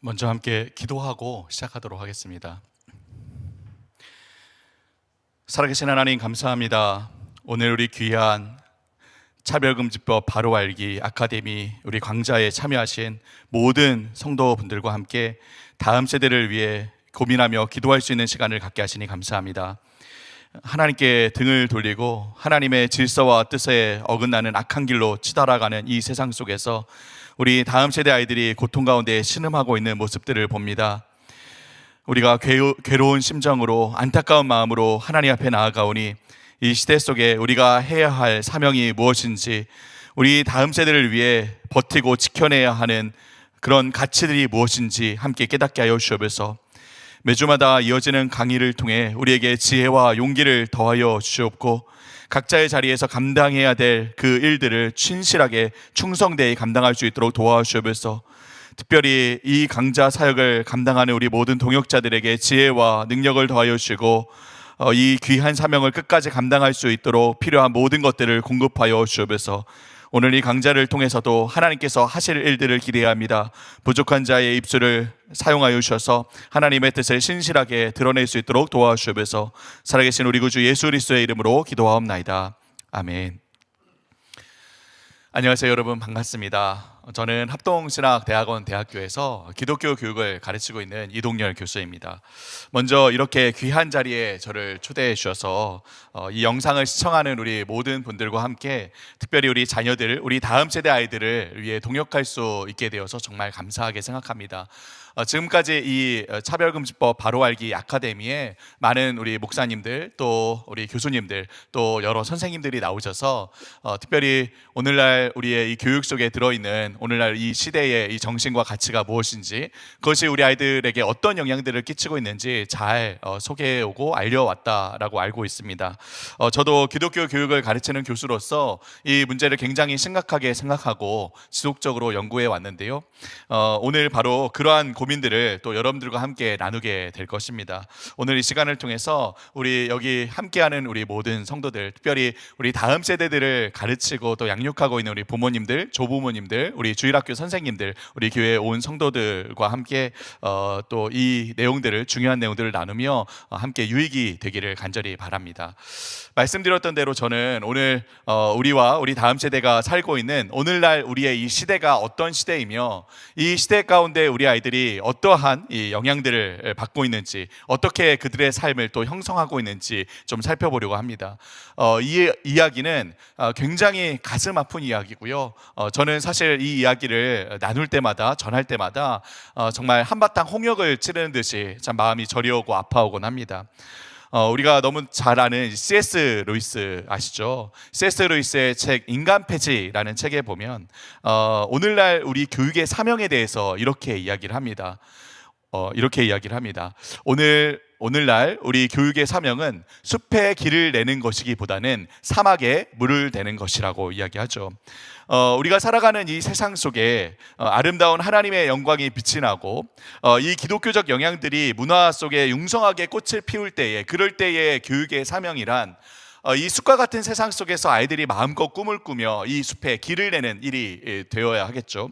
먼저 함께 기도하고 시작하도록 하겠습니다. 살아계신 하나님 감사합니다. 오늘 우리 귀한 차별금지법 바로 알기 아카데미 우리 강좌에 참여하신 모든 성도분들과 함께 다음 세대를 위해 고민하며 기도할 수 있는 시간을 갖게 하시니 감사합니다. 하나님께 등을 돌리고 하나님의 질서와 뜻에 어긋나는 악한 길로 치달아가는 이 세상 속에서 우리 다음 세대 아이들이 고통 가운데 신음하고 있는 모습들을 봅니다. 우리가 괴로운 심정으로 안타까운 마음으로 하나님 앞에 나아가오니 이 시대 속에 우리가 해야 할 사명이 무엇인지, 우리 다음 세대를 위해 버티고 지켜내야 하는 그런 가치들이 무엇인지 함께 깨닫게 하여 주옵소서. 매주마다 이어지는 강의를 통해 우리에게 지혜와 용기를 더하여 주옵고, 각자의 자리에서 감당해야 될 그 일들을 진실하게 충성되이 감당할 수 있도록 도와주옵소서. 특별히 이 강좌 사역을 감당하는 우리 모든 동역자들에게 지혜와 능력을 더하여 주시고, 이 귀한 사명을 끝까지 감당할 수 있도록 필요한 모든 것들을 공급하여 주옵소서. 오늘 이 강좌를 통해서도 하나님께서 하실 일들을 기대합니다. 부족한 자의 입술을 사용하여 주셔서 하나님의 뜻을 신실하게 드러낼 수 있도록 도와주옵소서. 살아계신 우리 구주 예수 그리스도의 이름으로 기도하옵나이다. 아멘. 안녕하세요 여러분, 반갑습니다. 저는 합동신학대학원 대학교에서 기독교 교육을 가르치고 있는 이동열 교수입니다. 먼저 이렇게 귀한 자리에 저를 초대해 주셔서 이 영상을 시청하는 우리 모든 분들과 함께 특별히 우리 자녀들, 우리 다음 세대 아이들을 위해 동역할 수 있게 되어서 정말 감사하게 생각합니다. 지금까지 이 차별금지법 바로 알기 아카데미에 많은 우리 목사님들, 또 우리 교수님들, 또 여러 선생님들이 나오셔서 특별히 오늘날 우리의 이 교육 속에 들어있는 오늘날 이 시대의 이 정신과 가치가 무엇인지, 그것이 우리 아이들에게 어떤 영향들을 끼치고 있는지 잘 소개해오고 알려왔다라고 알고 있습니다. 저도 기독교 교육을 가르치는 교수로서 이 문제를 굉장히 심각하게 생각하고 지속적으로 연구해 왔는데요. 오늘 바로 그러한 고민들을 또 여러분들과 함께 나누게 될 것입니다. 오늘 이 시간을 통해서 우리 여기 함께하는 우리 모든 성도들, 특별히 우리 다음 세대들을 가르치고 또 양육하고 있는 우리 부모님들, 조부모님들, 우리 주일학교 선생님들, 우리 교회에 온 성도들과 함께 또 이 내용들을, 중요한 내용들을 나누며 함께 유익이 되기를 간절히 바랍니다. 말씀드렸던 대로 저는 오늘 우리와 우리 다음 세대가 살고 있는 오늘날 우리의 이 시대가 어떤 시대이며, 이 시대 가운데 우리 아이들이 어떠한 이 영향들을 받고 있는지, 어떻게 그들의 삶을 또 형성하고 있는지 좀 살펴보려고 합니다. 이 이야기는 굉장히 가슴 아픈 이야기고요. 저는 사실 이 이야기를 나눌 때마다, 전할 때마다 정말 한바탕 홍역을 찌르는 듯이 참 마음이 저리오고 아파오곤 합니다. 우리가 너무 잘 아는 C.S. 루이스 아시죠? C.S. 루이스의 책 인간 폐지라는 책에 보면 오늘날 우리 교육의 사명에 대해서 이렇게 이야기를 합니다. 오늘날 우리 교육의 사명은 숲에 길을 내는 것이기보다는 사막에 물을 대는 것이라고 이야기하죠. 우리가 살아가는 이 세상 속에 아름다운 하나님의 영광이 빛이 나고 이 기독교적 영향들이 문화 속에 융성하게 꽃을 피울 때에, 그럴 때의 교육의 사명이란 이 숲과 같은 세상 속에서 아이들이 마음껏 꿈을 꾸며 이 숲에 길을 내는 일이 되어야 하겠죠.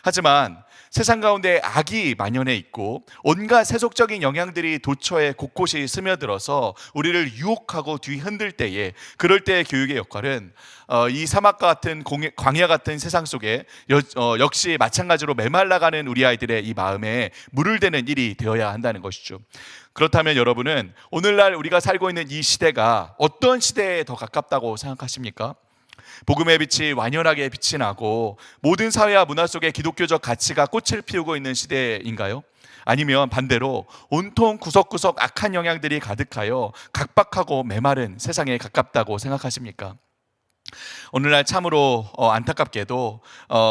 하지만 세상 가운데 악이 만연해 있고 온갖 세속적인 영향들이 도처에 곳곳이 스며들어서 우리를 유혹하고 뒤흔들 때에, 그럴 때의 교육의 역할은 이 사막과 같은 광야 같은 세상 속에 역시 마찬가지로 메말라가는 우리 아이들의 이 마음에 물을 대는 일이 되어야 한다는 것이죠. 그렇다면 여러분은 오늘날 우리가 살고 있는 이 시대가 어떤 시대에 더 가깝다고 생각하십니까? 복음의 빛이 완연하게 빛이 나고 모든 사회와 문화 속에 기독교적 가치가 꽃을 피우고 있는 시대인가요? 아니면 반대로 온통 구석구석 악한 영향들이 가득하여 각박하고 메마른 세상에 가깝다고 생각하십니까? 오늘날 참으로 안타깝게도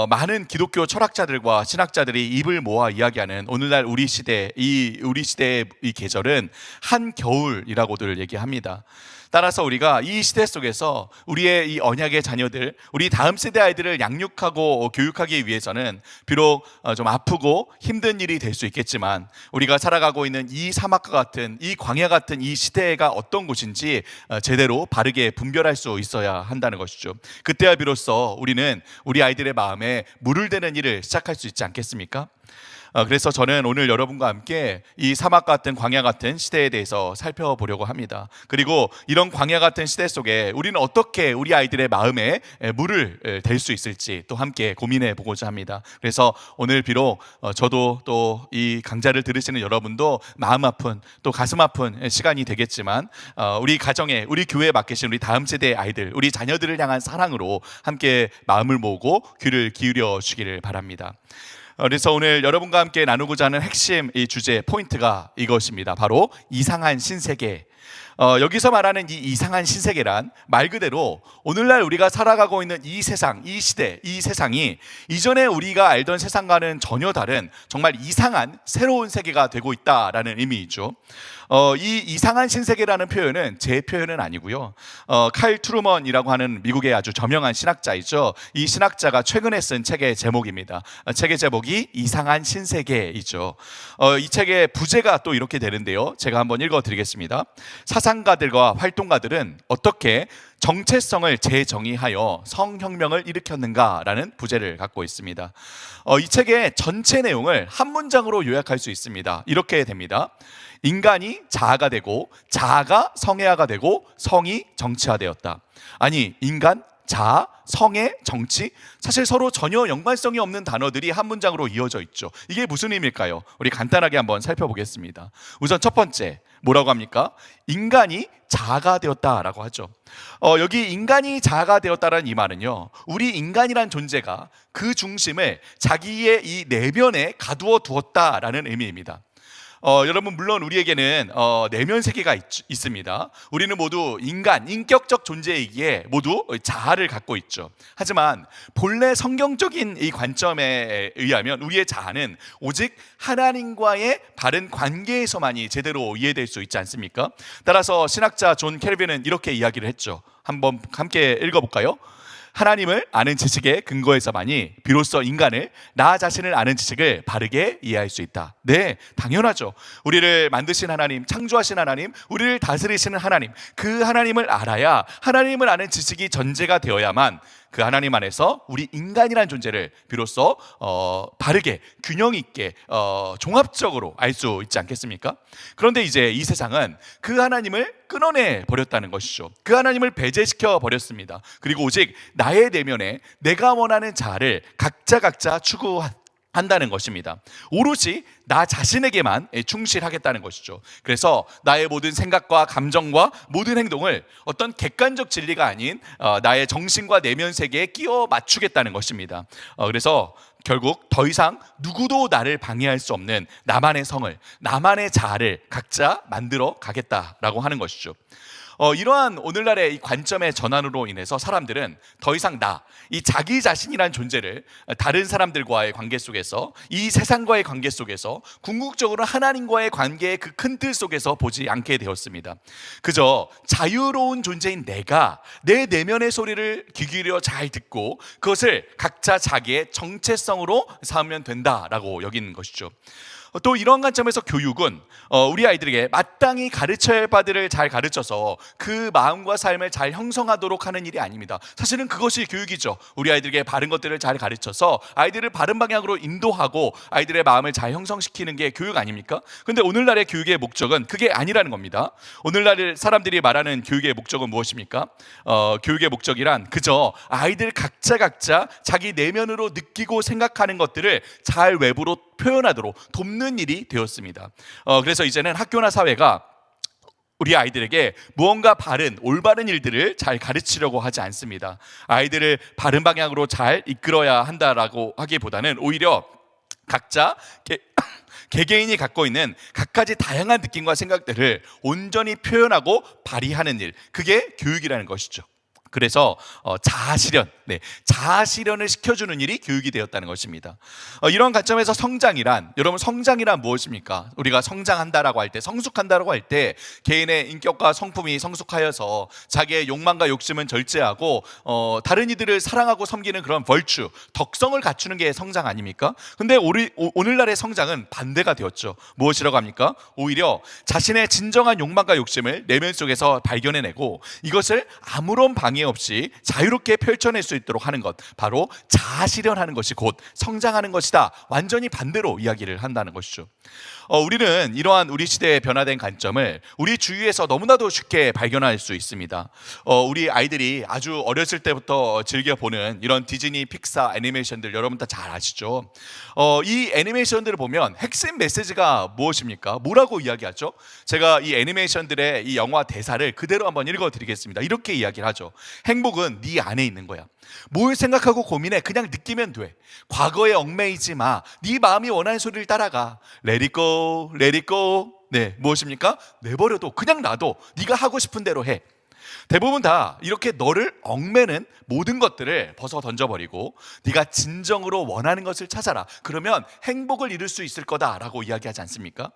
많은 기독교 철학자들과 신학자들이 입을 모아 이야기하는 오늘날 우리 시대의 이 계절은 한겨울이라고들 얘기합니다. 따라서 우리가 이 시대 속에서 우리의 이 언약의 자녀들, 우리 다음 세대 아이들을 양육하고 교육하기 위해서는 비록 좀 아프고 힘든 일이 될 수 있겠지만, 우리가 살아가고 있는 이 사막과 같은, 이 광야 같은 이 시대가 어떤 곳인지 제대로 바르게 분별할 수 있어야 한다는 것이죠. 그때야 비로소 우리는 우리 아이들의 마음에 물을 대는 일을 시작할 수 있지 않겠습니까? 그래서 저는 오늘 여러분과 함께 이 사막 같은 광야 같은 시대에 대해서 살펴보려고 합니다. 그리고 이런 광야 같은 시대 속에 우리는 어떻게 우리 아이들의 마음에 물을 댈 수 있을지 또 함께 고민해 보고자 합니다. 그래서 오늘 비록 저도 또 이 강좌를 들으시는 여러분도 마음 아픈 또 가슴 아픈 시간이 되겠지만 우리 가정에 우리 교회에 맡기신 우리 다음 세대의 아이들, 우리 자녀들을 향한 사랑으로 함께 마음을 모으고 귀를 기울여 주기를 바랍니다. 그래서 오늘 여러분과 함께 나누고자 하는 핵심 이 주제 포인트가 이것입니다. 바로 이상한 신세계. 여기서 말하는 이 이상한 신세계란 말 그대로 오늘날 우리가 살아가고 있는 이 세상, 이 시대, 이 세상이 이전에 우리가 알던 세상과는 전혀 다른 정말 이상한 새로운 세계가 되고 있다라는 의미이죠. 이 이상한 신세계라는 표현은 제 표현은 아니고요. 칼 트루먼이라고 하는 미국의 아주 저명한 신학자이죠. 이 신학자가 최근에 쓴 책의 제목입니다. 책의 제목이 이상한 신세계이죠. 이 책의 부제가 또 이렇게 되는데요. 제가 한번 읽어드리겠습니다. 사상가들과 활동가들은 어떻게 정체성을 재정의하여 성혁명을 일으켰는가라는 부제를 갖고 있습니다. 이 책의 전체 내용을 한 문장으로 요약할 수 있습니다. 이렇게 됩니다. 인간이 자아가 되고 자아가 성애화가 되고 성이 정치화되었다. 아니, 인간, 자아, 성애, 정치, 사실 서로 전혀 연관성이 없는 단어들이 한 문장으로 이어져 있죠. 이게 무슨 의미일까요? 우리 간단하게 한번 살펴보겠습니다. 우선 첫 번째, 뭐라고 합니까? 인간이 자아가 되었다라고 하죠. 여기 인간이 자아가 되었다라는 이 말은요, 우리 인간이란 존재가 그 중심을 자기의 이 내면에 가두어 두었다라는 의미입니다. 여러분, 물론 우리에게는 내면 세계가 있습니다. 우리는 모두 인간, 인격적 존재이기에 모두 자아를 갖고 있죠. 하지만 본래 성경적인 이 관점에 의하면 우리의 자아는 오직 하나님과의 바른 관계에서만이 제대로 이해될 수 있지 않습니까? 따라서 신학자 존 켈빈은 이렇게 이야기를 했죠. 한번 함께 읽어볼까요? 하나님을 아는 지식의 근거에서만이 비로소 인간을, 나 자신을 아는 지식을 바르게 이해할 수 있다. 네, 당연하죠. 우리를 만드신 하나님, 창조하신 하나님, 우리를 다스리시는 하나님, 그 하나님을 알아야 하나님을 아는 지식이 전제가 되어야만 그 하나님 안에서 우리 인간이라는 존재를 비로소 바르게, 균형 있게, 종합적으로 알 수 있지 않겠습니까? 그런데 이제 이 세상은 그 하나님을 끊어내 버렸다는 것이죠. 그 하나님을 배제시켜 버렸습니다. 그리고 오직 나의 내면에 내가 원하는 자아를 각자 추구한다는 것입니다. 오롯이 나 자신에게만 충실하겠다는 것이죠. 그래서 나의 모든 생각과 감정과 모든 행동을 어떤 객관적 진리가 아닌 나의 정신과 내면 세계에 끼워 맞추겠다는 것입니다. 그래서 결국 더 이상 누구도 나를 방해할 수 없는 나만의 성을, 나만의 자아를 각자 만들어 가겠다라고 하는 것이죠. 이러한 오늘날의 이 관점의 전환으로 인해서 사람들은 더 이상 이 자기 자신이란 존재를 다른 사람들과의 관계 속에서, 이 세상과의 관계 속에서, 궁극적으로 하나님과의 관계의 그 큰 틀 속에서 보지 않게 되었습니다. 그저 자유로운 존재인 내가 내 내면의 소리를 귀 기울여 잘 듣고 그것을 각자 자기의 정체성으로 삼으면 된다라고 여기는 것이죠. 또 이런 관점에서 교육은 우리 아이들에게 마땅히 가르쳐야 할 바들을 잘 가르쳐서 그 마음과 삶을 잘 형성하도록 하는 일이 아닙니다. 사실은 그것이 교육이죠. 우리 아이들에게 바른 것들을 잘 가르쳐서 아이들을 바른 방향으로 인도하고 아이들의 마음을 잘 형성시키는 게 교육 아닙니까? 근데 오늘날의 교육의 목적은 그게 아니라는 겁니다. 오늘날 사람들이 말하는 교육의 목적은 무엇입니까? 교육의 목적이란 그저 아이들 각자 자기 내면으로 느끼고 생각하는 것들을 잘 외부로 표현하도록 돕는 일이 되었습니다. 그래서 이제는 학교나 사회가 우리 아이들에게 무언가 올바른 일들을 잘 가르치려고 하지 않습니다. 아이들을 바른 방향으로 잘 이끌어야 한다라고 하기보다는 오히려 각자 개개인이 갖고 있는 각가지 다양한 느낌과 생각들을 온전히 표현하고 발휘하는 일, 그게 교육이라는 것이죠. 그래서 자아 실현을 시켜주는 일이 교육이 되었다는 것입니다. 이런 관점에서 여러분 성장이란 무엇입니까? 우리가 성장한다라고 할 때, 성숙한다라고 할 때 개인의 인격과 성품이 성숙하여서 자기의 욕망과 욕심은 절제하고 다른 이들을 사랑하고 섬기는 그런 벌추, 덕성을 갖추는 게 성장 아닙니까? 근데 오늘날의 성장은 반대가 되었죠. 무엇이라고 합니까? 오히려 자신의 진정한 욕망과 욕심을 내면 속에서 발견해내고 이것을 아무런 방해 방해 없이 자유롭게 펼쳐낼 수 있도록 하는 것, 바로 자아실현하는 것이 곧 성장하는 것이다. 완전히 반대로 이야기를 한다는 것이죠. 우리는 이러한 우리 시대의 변화된 관점을 우리 주위에서 너무나도 쉽게 발견할 수 있습니다. 우리 아이들이 아주 어렸을 때부터 즐겨보는 이런 디즈니 픽사 애니메이션들 여러분 다 잘 아시죠? 이 애니메이션들을 보면 핵심 메시지가 무엇입니까? 뭐라고 이야기하죠? 제가 이 애니메이션들의 이 영화 대사를 그대로 한번 읽어드리겠습니다. 이렇게 이야기를 하죠. 행복은 네 안에 있는 거야. 뭘 생각하고 고민해? 그냥 느끼면 돼. 과거에 얽매이지 마. 네 마음이 원하는 소리를 따라가. Let it go, let it go. 네, 무엇입니까? 내버려둬. 그냥 놔둬. 네가 하고 싶은 대로 해. 대부분 다 이렇게 너를 얽매는 모든 것들을 벗어 던져버리고 네가 진정으로 원하는 것을 찾아라. 그러면 행복을 이룰 수 있을 거다라고 이야기하지 않습니까?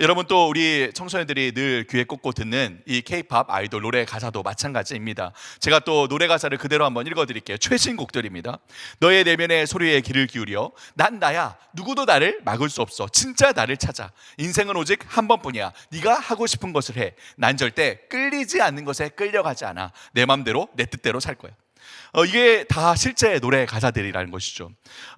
여러분, 또 우리 청소년들이 늘 귀에 꽂고 듣는 이 K-팝 아이돌 노래 가사도 마찬가지입니다. 제가 또 노래 가사를 그대로 한번 읽어드릴게요. 최신곡들입니다. 너의 내면의 소리에 귀를 기울여. 난 나야. 누구도 나를 막을 수 없어. 진짜 나를 찾아. 인생은 오직 한 번뿐이야. 네가 하고 싶은 것을 해. 난 절대 끌리지 않는 것에 끌려가지 않아. 내 맘대로 내 뜻대로 살 거야. 이게 다 실제 노래 가사들이라는 것이죠.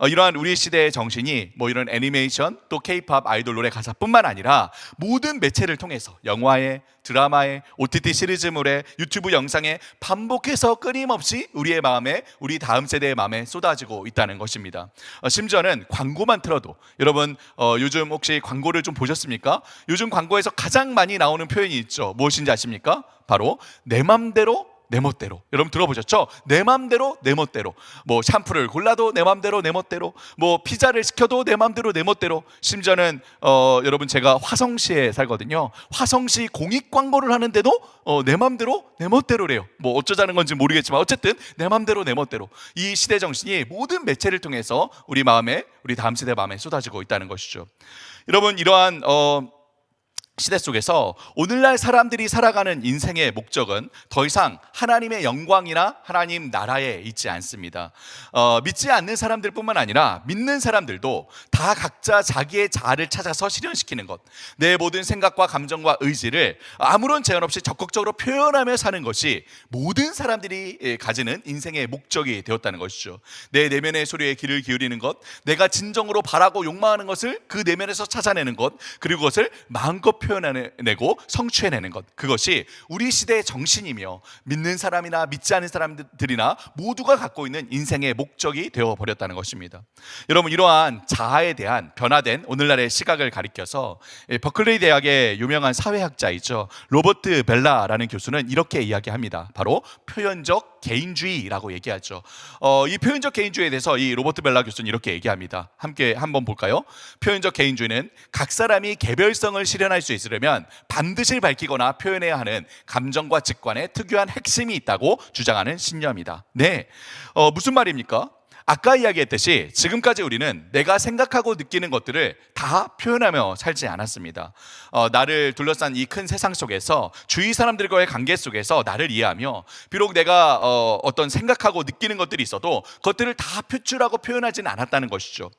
이러한 우리 시대의 정신이 뭐 이런 애니메이션 또 K-팝 아이돌 노래 가사뿐만 아니라 모든 매체를 통해서 영화에, 드라마에, OTT 시리즈물에, 유튜브 영상에 반복해서 끊임없이 우리의 마음에, 우리 다음 세대의 마음에 쏟아지고 있다는 것입니다. 심지어는 광고만 틀어도, 여러분 요즘 혹시 광고를 좀 보셨습니까? 요즘 광고에서 가장 많이 나오는 표현이 있죠. 무엇인지 아십니까? 바로 내 맘대로 내 멋대로. 여러분 들어보셨죠? 내 맘대로 내 멋대로. 뭐 샴푸를 골라도 내 맘대로 내 멋대로, 뭐 피자를 시켜도 내 맘대로 내 멋대로. 심지어는 여러분, 제가 화성시에 살거든요. 화성시 공익 광고를 하는데도 내 맘대로 내 멋대로래요. 뭐 어쩌자는 건지 모르겠지만 어쨌든 내 맘대로 내 멋대로. 이 시대 정신이 모든 매체를 통해서 우리 마음에, 우리 다음 세대 마음에 쏟아지고 있다는 것이죠. 여러분, 이러한 시대 속에서 오늘날 사람들이 살아가는 인생의 목적은 더 이상 하나님의 영광이나 하나님 나라에 있지 않습니다. 믿지 않는 사람들 뿐만 아니라 믿는 사람들도 다 각자 자기의 자아를 찾아서 실현시키는 것, 내 모든 생각과 감정과 의지를 아무런 제한 없이 적극적으로 표현하며 사는 것이 모든 사람들이 가지는 인생의 목적이 되었다는 것이죠. 내 내면의 소리에 귀를 기울이는 것, 내가 진정으로 바라고 욕망하는 것을 그 내면에서 찾아내는 것, 그리고 그것을 마음껏 표현해내고 성취해내는 것, 그것이 우리 시대의 정신이며 믿는 사람이나 믿지 않는 사람들이나 모두가 갖고 있는 인생의 목적이 되어버렸다는 것입니다. 여러분, 이러한 자아에 대한 변화된 오늘날의 시각을 가리켜서 버클리 대학의 유명한 사회학자이죠, 로버트 벨라라는 교수는 이렇게 이야기합니다. 바로 표현적 개인주의라고 얘기하죠. 이 표현적 개인주의에 대해서 이 로버트 벨라 교수는 이렇게 얘기합니다. 함께 한번 볼까요? 표현적 개인주의는 각 사람이 개별성을 실현할 수 있으려면 반드시 밝히거나 표현해야 하는 감정과 직관에 특유한 핵심이 있다고 주장하는 신념이다. 네, 무슨 말입니까? 아까 이야기했듯이 지금까지 우리는 내가 생각하고 느끼는 것들을 다 표현하며 살지 않았습니다. 나를 둘러싼 이 큰 세상 속에서 주위 사람들과의 관계 속에서 나를 이해하며, 비록 내가 어떤 생각하고 느끼는 것들이 있어도 그것들을 다 표출하고 표현하지는 않았다는 것이죠.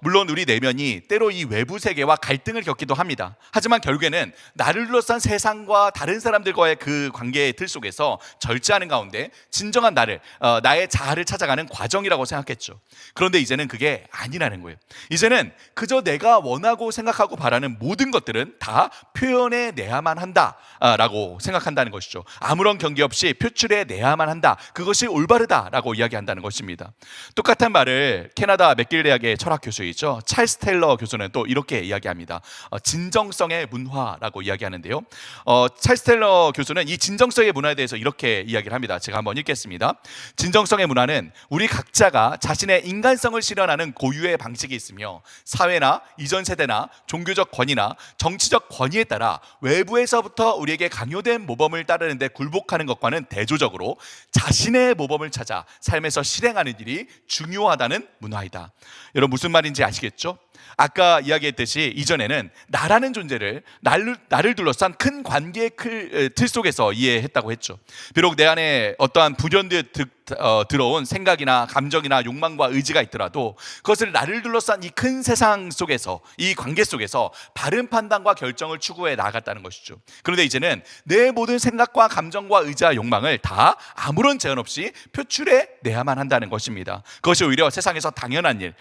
물론 우리 내면이 때로 이 외부 세계와 갈등을 겪기도 합니다. 하지만 결국에는 나를 둘러싼 세상과 다른 사람들과의 그 관계의 틀 속에서 절제하는 가운데 진정한 나를, 나의 자아를 찾아가는 과정이라고 생각했죠. 그런데 이제는 그게 아니라는 거예요. 이제는 그저 내가 원하고 생각하고 바라는 모든 것들은 다 표현해내야만 한다라고 생각한다는 것이죠. 아무런 경계 없이 표출해내야만 한다, 그것이 올바르다라고 이야기한다는 것입니다. 똑같은 말을 캐나다 맥길 대학의 철학 교수이죠, 찰스 테일러 교수는 또 이렇게 이야기합니다. 진정성의 문화라고 이야기하는데요, 찰스 테일러 교수는 이 진정성의 문화에 대해서 이렇게 이야기를 합니다. 제가 한번 읽겠습니다. 진정성의 문화는 우리 각자가 자신의 인간성을 실현하는 고유의 방식이 있으며, 사회나 이전 세대나 종교적 권위나 정치적 권위에 따라 외부에서부터 우리에게 강요된 모범을 따르는 데 굴복하는 것과는 대조적으로 자신의 모범을 찾아 삶에서 실행하는 일이 중요하다는 문화이다. 여러분, 무슨 말인지 아시겠죠? 아까 이야기했듯이 이전에는 나라는 존재를 나를 둘러싼 큰 관계의 틀 속에서 이해했다고 했죠. 비록 내 안에 어떠한 불현듯 들어온 생각이나 감정이나 욕망과 의지가 있더라도 그것을 나를 둘러싼 이 큰 세상 속에서, 이 관계 속에서 바른 판단과 결정을 추구해 나아갔다는 것이죠. 그런데 이제는 내 모든 생각과 감정과 의지와 욕망을 다 아무런 제한 없이 표출해 내야만 한다는 것입니다. 그것이 오히려 세상에서 당연한 일,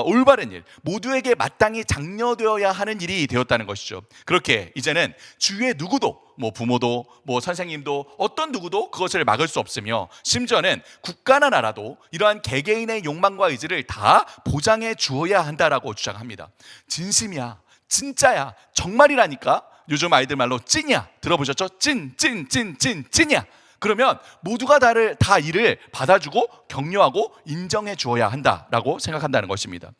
올바른 일, 모두에게 마땅히 장려되어야 하는 일이 되었다는 것이죠. 그렇게 이제는 주위의 누구도, 부모도, 선생님도, 어떤 누구도 그것을 막을 수 없으며, 심지어는 국가나 나라도 이러한 개개인의 욕망과 의지를 다 보장해 주어야 한다라고 주장합니다. 진심이야, 진짜야, 정말이라니까. 요즘 아이들 말로 찐이야. 들어보셨죠? 찐이야. 그러면 모두가 다 이를 받아주고 격려하고 인정해 주어야 한다라고 생각한다는 것입니다.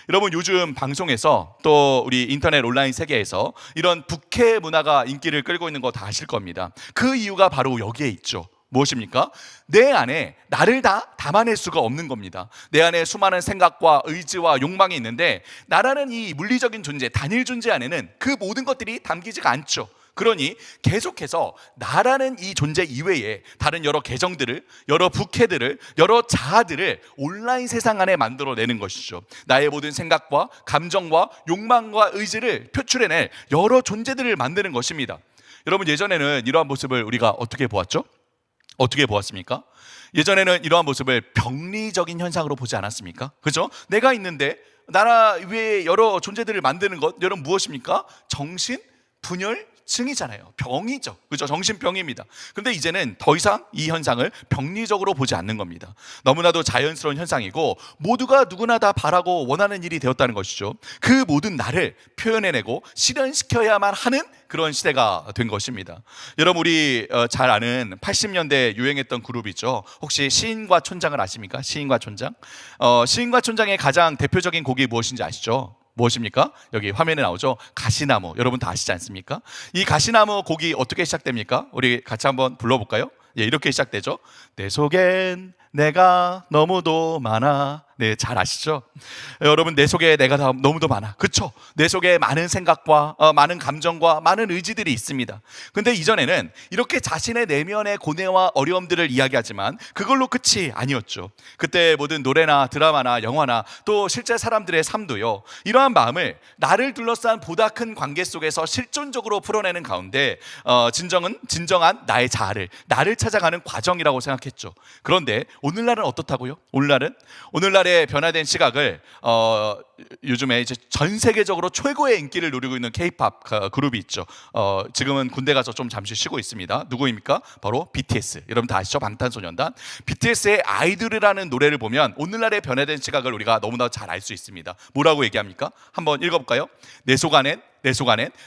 여러분, 요즘 방송에서 또 우리 인터넷 온라인 세계에서 이런 북해 문화가 인기를 끌고 있는 거 다 아실 겁니다. 그 이유가 바로 여기에 있죠. 무엇입니까? 내 안에 나를 다 담아낼 수가 없는 겁니다. 내 안에 수많은 생각과 의지와 욕망이 있는데, 나라는 이 물리적인 존재, 단일 존재 안에는 그 모든 것들이 담기지가 않죠. 그러니 계속해서 나라는 이 존재 이외에 다른 여러 계정들을, 여러 부캐들을, 여러 자아들을 온라인 세상 안에 만들어내는 것이죠. 나의 모든 생각과 감정과 욕망과 의지를 표출해낼 여러 존재들을 만드는 것입니다. 여러분, 예전에는 이러한 모습을 우리가 어떻게 보았죠? 어떻게 보았습니까? 예전에는 이러한 모습을 병리적인 현상으로 보지 않았습니까? 그죠? 내가 있는데 나라 위에 여러 존재들을 만드는 것, 여러분 무엇입니까? 정신 분열 증이잖아요. 병이죠. 그죠? 정신병입니다. 근데 이제는 더 이상 이 현상을 병리적으로 보지 않는 겁니다. 너무나도 자연스러운 현상이고 모두가 누구나 다 바라고 원하는 일이 되었다는 것이죠. 그 모든 나를 표현해내고 실현시켜야만 하는 그런 시대가 된 것입니다. 여러분, 우리 잘 아는 80년대 유행했던 그룹이죠. 혹시 시인과 촌장을 아십니까? 시인과 촌장. 시인과 촌장의 가장 대표적인 곡이 무엇인지 아시죠? 무엇입니까? 여기 화면에 나오죠. 가시나무. 여러분 다 아시지 않습니까? 이 가시나무 곡이 어떻게 시작됩니까? 우리 같이 한번 불러볼까요? 예, 이렇게 시작되죠. 내 속엔 내가 너무도 많아. 네, 잘 아시죠? 여러분, 내 속에 내가 너무도 많아. 그렇죠? 내 속에 많은 생각과 많은 감정과 많은 의지들이 있습니다. 근데 이전에는 이렇게 자신의 내면의 고뇌와 어려움들을 이야기하지만 그걸로 끝이 아니었죠. 그때 모든 노래나 드라마나 영화나 또 실제 사람들의 삶도요, 이러한 마음을 나를 둘러싼 보다 큰 관계 속에서 실존적으로 풀어내는 가운데 진정한 나의 자아를, 나를 찾아가는 과정이라고 생각했죠. 그런데 오늘날은 어떻다고요? 오늘날의 변화된 시각을 요즘에 이제 전 세계적으로 최고의 인기를 누리고 있는 K-팝 그룹이 있죠. 지금은 군대 가서 좀 잠시 쉬고 있습니다. 누구입니까? 바로 BTS. 여러분 다 아시죠? 방탄소년단. BTS의 아이돌이라는 노래를 보면 오늘날의 변화된 시각을 우리가 너무나 잘 알 수 있습니다. 뭐라고 얘기합니까? 한번 읽어볼까요? 내 속 안엔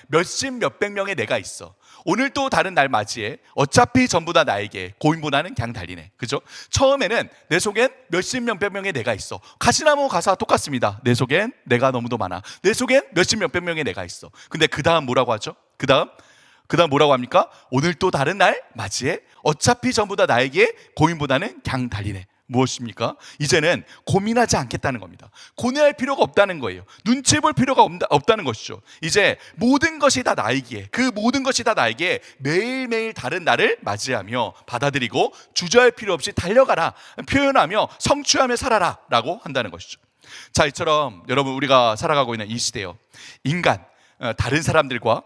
몇십 몇백 명의 내가 있어. 오늘 또 다른 날 맞이해. 어차피 전부 다 나에게. 고인보다는 그냥 달리네. 그죠? 처음에는 내 속엔 몇십 몇백 명의 내가 있어. 가시나무 가사 똑같습니다. 내 속엔 내가 너무도 많아. 내 속엔 몇십 몇백 명의 내가 있어. 근데 그 다음 뭐라고 하죠? 그 다음 뭐라고 합니까? 오늘 또 다른 날 맞이해. 어차피 전부 다 나에게. 고인보다는 그냥 달리네. 무엇입니까? 이제는 고민하지 않겠다는 겁니다. 고뇌할 필요가 없다는 거예요. 눈치 볼 필요가 없다는 것이죠. 이제 모든 것이 다 나에게, 그 모든 것이 다 나에게 매일매일 다른 나를 맞이하며 받아들이고 주저할 필요 없이 달려가라, 표현하며 성취하며 살아라 라고 한다는 것이죠. 자, 이처럼 여러분, 우리가 살아가고 있는 이 시대요, 인간, 다른 사람들과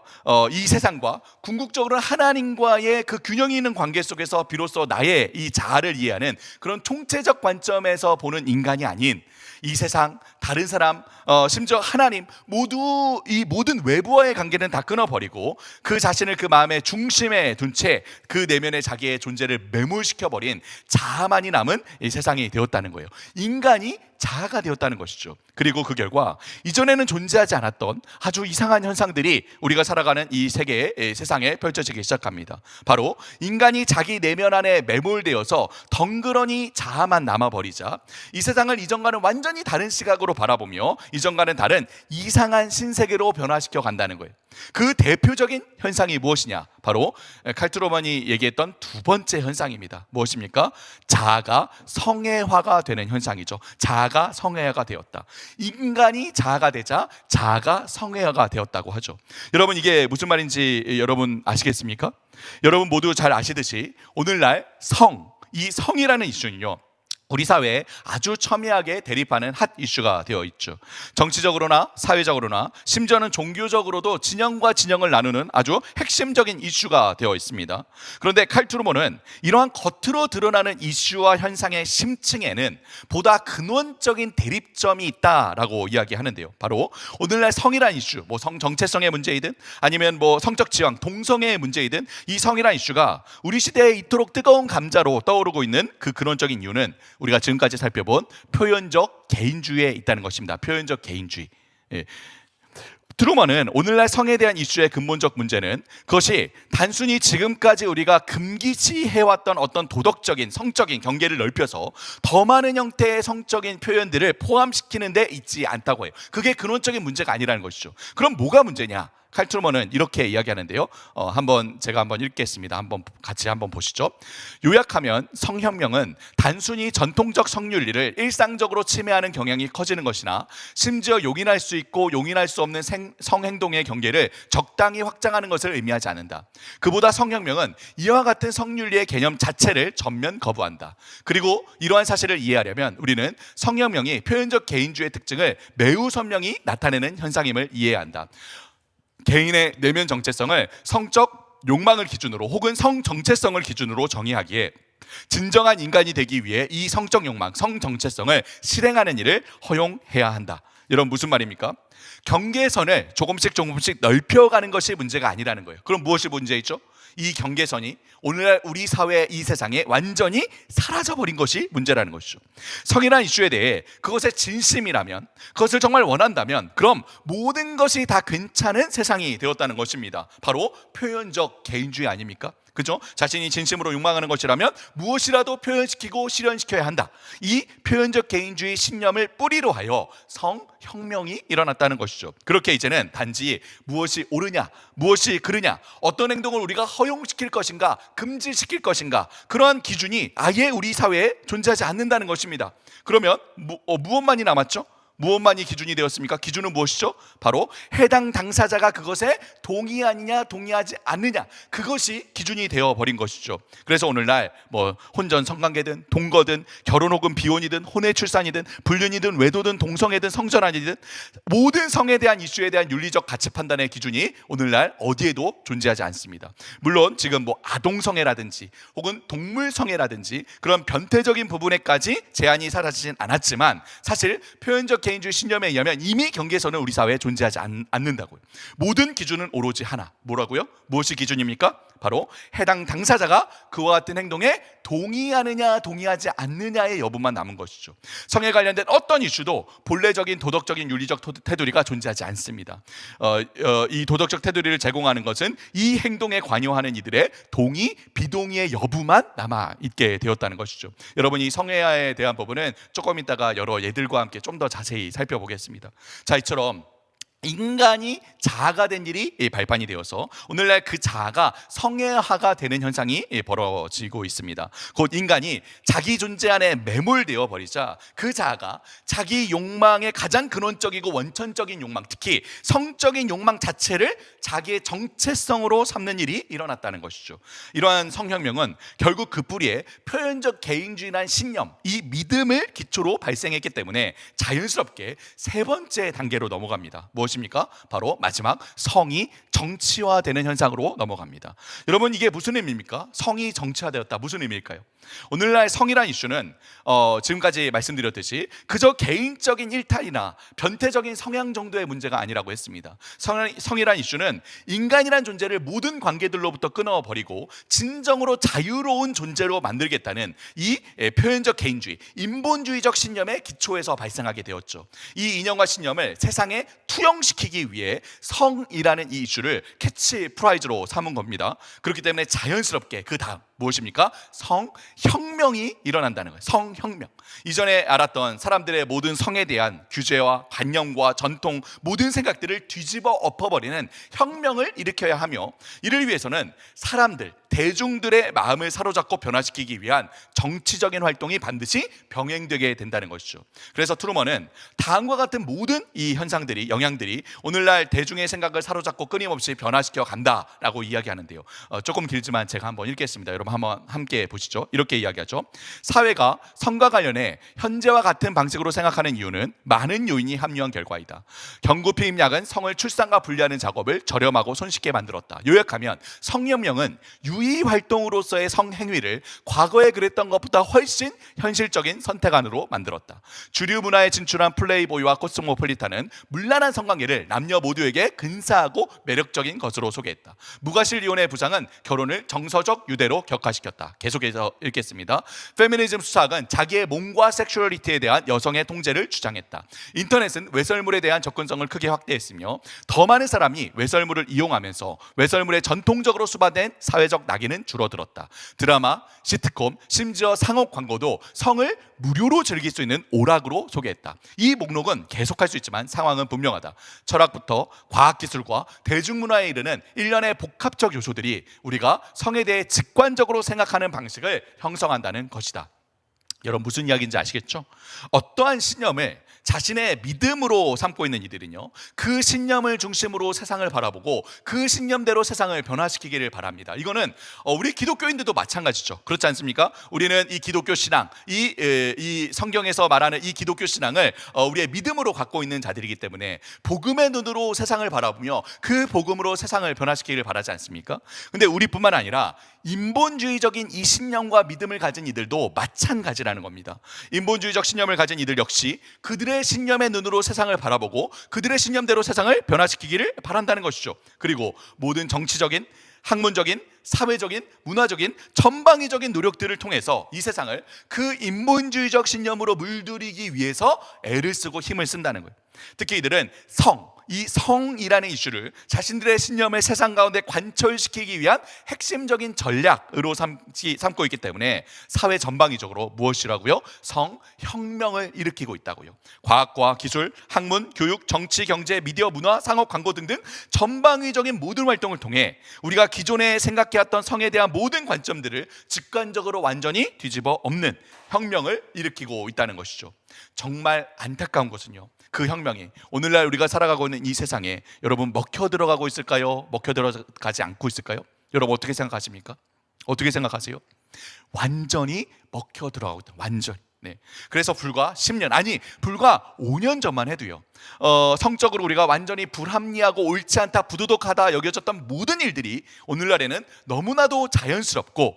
이 세상과 궁극적으로 하나님과의 그 균형이 있는 관계 속에서 비로소 나의 이 자아를 이해하는 그런 총체적 관점에서 보는 인간이 아닌 이 세상, 다른 사람, 심지어 하나님, 모두 이 모든 외부와의 관계는 다 끊어버리고 그 자신을 그 마음의 중심에 둔 채 그 내면의 자기의 존재를 매몰시켜버린 자아만이 남은 이 세상이 되었다는 거예요. 인간이 자아가 되었다는 것이죠. 그리고 그 결과 이전에는 존재하지 않았던 아주 이상한 현상들이 우리가 살아가는 이 세상에 펼쳐지기 시작합니다. 바로 인간이 자기 내면 안에 매몰되어서 덩그러니 자아만 남아버리자 이 세상을 이전과는 완전히 다른 시각으로 바라보며 이전과는 다른 이상한 신세계로 변화시켜 간다는 거예요. 그 대표적인 현상이 무엇이냐? 바로 칼트로만이 얘기했던 두 번째 현상입니다. 무엇입니까? 자아가 성애화가 되는 현상이죠. 자아가 성애화가 되었다. 인간이 자아가 되자 자아가 성애화가 되었다고 하죠. 여러분, 이게 무슨 말인지 여러분 아시겠습니까? 여러분 모두 잘 아시듯이 오늘날 이 성이라는 이슈는요, 우리 사회에 아주 첨예하게 대립하는 핫 이슈가 되어 있죠. 정치적으로나 사회적으로나 심지어는 종교적으로도 진영과 진영을 나누는 아주 핵심적인 이슈가 되어 있습니다. 그런데 칼 트루먼은 이러한 겉으로 드러나는 이슈와 현상의 심층에는 보다 근원적인 대립점이 있다라고 이야기하는데요. 바로 오늘날 성이라는 이슈, 성 정체성의 문제이든 아니면 성적 지향, 동성애의 문제이든 이 성이라는 이슈가 우리 시대에 이토록 뜨거운 감자로 떠오르고 있는 그 근원적인 이유는 우리가 지금까지 살펴본 표현적 개인주의에 있다는 것입니다. 표현적 개인주의. 트루먼은 오늘날 성에 대한 이슈의 근본적 문제는 그것이 단순히 지금까지 우리가 금기시해왔던 어떤 도덕적인 성적인 경계를 넓혀서 더 많은 형태의 성적인 표현들을 포함시키는 데 있지 않다고 해요. 그게 근원적인 문제가 아니라는 것이죠. 그럼 뭐가 문제냐? 칼 트루먼은 이렇게 이야기하는데요. 제가 한번 읽겠습니다. 같이 보시죠. 요약하면 성혁명은 단순히 전통적 성윤리를 일상적으로 침해하는 경향이 커지는 것이나 심지어 용인할 수 있고 용인할 수 없는 성행동의 경계를 적당히 확장하는 것을 의미하지 않는다. 그보다 성혁명은 이와 같은 성윤리의 개념 자체를 전면 거부한다. 그리고 이러한 사실을 이해하려면 우리는 성혁명이 표현적 개인주의의 특징을 매우 선명히 나타내는 현상임을 이해해야 한다. 개인의 내면 정체성을 성적 욕망을 기준으로 혹은 성 정체성을 기준으로 정의하기에 진정한 인간이 되기 위해 이 성적 욕망, 성 정체성을 실행하는 일을 허용해야 한다. 여러분 무슨 말입니까? 경계선을 조금씩 넓혀가는 것이 문제가 아니라는 거예요. 그럼 무엇이 문제이죠? 이 경계선이 오늘날 우리 사회 이 세상에 완전히 사라져버린 것이 문제라는 것이죠. 성이라는 이슈에 대해 그것의 진심이라면, 그것을 정말 원한다면 그럼 모든 것이 다 괜찮은 세상이 되었다는 것입니다. 바로 표현적 개인주의 아닙니까? 그죠? 자신이 진심으로 욕망하는 것이라면 무엇이라도 표현시키고 실현시켜야 한다. 이 표현적 개인주의 신념을 뿌리로 하여 성혁명이 일어났다는 것이죠. 그렇게 이제는 단지 무엇이 옳으냐, 무엇이 그르냐, 어떤 행동을 우리가 허용시킬 것인가, 금지시킬 것인가, 그러한 기준이 아예 우리 사회에 존재하지 않는다는 것입니다. 그러면 무엇만이 남았죠? 무엇만이 기준이 되었습니까? 기준은 무엇이죠? 바로 해당 당사자가 그것에 동의하느냐 동의하지 않느냐, 그것이 기준이 되어버린 것이죠. 그래서 오늘날 혼전 성관계든 동거든 결혼 혹은 비혼이든 혼외 출산이든 불륜이든 외도든 동성애든 성전환이든 모든 성에 대한 이슈에 대한 윤리적 가치 판단의 기준이 오늘날 어디에도 존재하지 않습니다. 물론 지금 아동성애라든지 혹은 동물성애라든지 그런 변태적인 부분에까지 제한이 사라지진 않았지만 사실 표현적 개인주의 신념에 의하면 이미 경계선은 우리 사회에 존재하지 않는다고요. 모든 기준은 오로지 하나. 뭐라고요? 무엇이 기준입니까? 바로 해당 당사자가 그와 같은 행동에 동의하느냐 동의하지 않느냐의 여부만 남은 것이죠. 성에 관련된 어떤 이슈도 본래적인 도덕적인 윤리적 테두리가 존재하지 않습니다. 이 도덕적 테두리를 제공하는 것은 이 행동에 관여하는 이들의 동의, 비동의의 여부만 남아있게 되었다는 것이죠. 여러분, 이 성애에 대한 부분은 조금 이따가 여러 예들과 함께 좀 더 자세히 살펴보겠습니다. 자, 이처럼 인간이 자아가 된 일이 발판이 되어서 오늘날 그 자아가 성애화가 되는 현상이 벌어지고 있습니다. 곧 인간이 자기 존재 안에 매몰되어 버리자 그 자아가 자기 욕망의 가장 근원적이고 원천적인 욕망, 특히 성적인 욕망 자체를 자기의 정체성으로 삼는 일이 일어났다는 것이죠. 이러한 성혁명은 결국 그 뿌리에 표현적 개인주의라는 신념, 이 믿음을 기초로 발생했기 때문에 자연스럽게 세 번째 단계로 넘어갑니다. 무엇입니까? 바로 마지막 성이 정치화되는 현상으로 넘어갑니다. 여러분, 이게 무슨 의미입니까? 성이 정치화되었다. 무슨 의미일까요? 오늘날 성이란 이슈는 지금까지 말씀드렸듯이 그저 개인적인 일탈이나 변태적인 성향 정도의 문제가 아니라고 했습니다. 성이란 이슈는 인간이란 존재를 모든 관계들로부터 끊어버리고 진정으로 자유로운 존재로 만들겠다는 이 표현적 개인주의, 인본주의적 신념의 기초에서 발생하게 되었죠. 이 이념과 신념을 세상에 투영시키기 위해 성이라는 이 이슈를 캐치프라이즈로 삼은 겁니다. 그렇기 때문에 자연스럽게 그 다음 무엇입니까? 성혁명이 일어난다는 거예요. 성혁명. 이전에 알았던 사람들의 모든 성에 대한 규제와 관념과 전통, 모든 생각들을 뒤집어 엎어버리는 혁명을 일으켜야 하며, 이를 위해서는 사람들, 대중들의 마음을 사로잡고 변화시키기 위한 정치적인 활동이 반드시 병행되게 된다는 것이죠. 그래서 트루먼은 다음과 같은 모든 이 현상들이, 영향들이 오늘날 대중의 생각을 사로잡고 끊임없이 변화시켜 간다라고 이야기하는데요. 조금 길지만 제가 한번 읽겠습니다. 여러분 여러분 한번 함께 보시죠. 이렇게 이야기하죠. 사회가 성과 관련해 현재와 같은 방식으로 생각하는 이유는 많은 요인이 합류한 결과이다. 경구피임약은 성을 출산과 분리하는 작업을 저렴하고 손쉽게 만들었다. 요약하면 성혁명은 유의 활동으로서의 성행위를 과거에 그랬던 것보다 훨씬 현실적인 선택안으로 만들었다. 주류 문화에 진출한 플레이보이와 코스모폴리탄은 문란한 성관계를 남녀 모두에게 근사하고 매력적인 것으로 소개했다. 무과실 이혼의 부상은 결혼을 정서적 유대로 격화시켰다. 계속해서 읽겠습니다. 페미니즘 수사학은 자기의 몸과 섹슈얼리티에 대한 여성의 통제를 주장했다. 인터넷은 외설물에 대한 접근성을 크게 확대했으며 더 많은 사람이 외설물을 이용하면서 외설물에 전통적으로 수반된 사회적 낙인은 줄어들었다. 드라마, 시트콤, 심지어 상업 광고도 성을 무료로 즐길 수 있는 오락으로 소개했다. 이 목록은 계속할 수 있지만 상황은 분명하다. 철학부터 과학기술과 대중문화에 이르는 일련의 복합적 요소들이 우리가 성에 대해 직관적으로 생각하는 방식을 형성한다는 것이다. 여러분 무슨 이야기인지 아시겠죠? 어떠한 신념을 자신의 믿음으로 삼고 있는 이들은요, 그 신념을 중심으로 세상을 바라보고 그 신념대로 세상을 변화시키기를 바랍니다. 이거는 우리 기독교인들도 마찬가지죠. 그렇지 않습니까? 우리는 이 기독교 신앙, 이 성경에서 말하는 이 기독교 신앙을 우리의 믿음으로 갖고 있는 자들이기 때문에 복음의 눈으로 세상을 바라보며 그 복음으로 세상을 변화시키기를 바라지 않습니까? 근데 우리뿐만 아니라 인본주의적인 이 신념과 믿음을 가진 이들도 마찬가지라는 겁니다. 인본주의적 신념을 가진 이들 역시 그들의 신념의 눈으로 세상을 바라보고 그들의 신념대로 세상을 변화시키기를 바란다는 것이죠. 그리고 모든 정치적인, 학문적인, 사회적인, 문화적인, 전방위적인 노력들을 통해서 이 세상을 그 인본주의적 신념으로 물들이기 위해서 애를 쓰고 힘을 쓴다는 거예요. 특히 이들은 이 성이라는 이슈를 자신들의 신념을 세상 가운데 관철시키기 위한 핵심적인 전략으로 삼고 있기 때문에 사회 전방위적으로 무엇이라고요? 성혁명을 일으키고 있다고요. 과학과 기술, 학문, 교육, 정치, 경제, 미디어, 문화, 상업, 광고 등등 전방위적인 모든 활동을 통해 우리가 기존에 생각해왔던 성에 대한 모든 관점들을 직관적으로 완전히 뒤집어 엎는 혁명을 일으키고 있다는 것이죠. 정말 안타까운 것은요, 그 혁명이 오늘날 우리가 살아가고 있는 이 세상에 여러분 먹혀 들어가고 있을까요? 먹혀 들어가지 않고 있을까요? 여러분 어떻게 생각하십니까? 어떻게 생각하세요? 완전히 먹혀 들어가고 있다. 완전히. 네. 그래서 불과 10년, 불과 5년 전만 해도요, 성적으로 우리가 완전히 불합리하고 옳지 않다, 부도덕하다 여겨졌던 모든 일들이 오늘날에는 너무나도 자연스럽고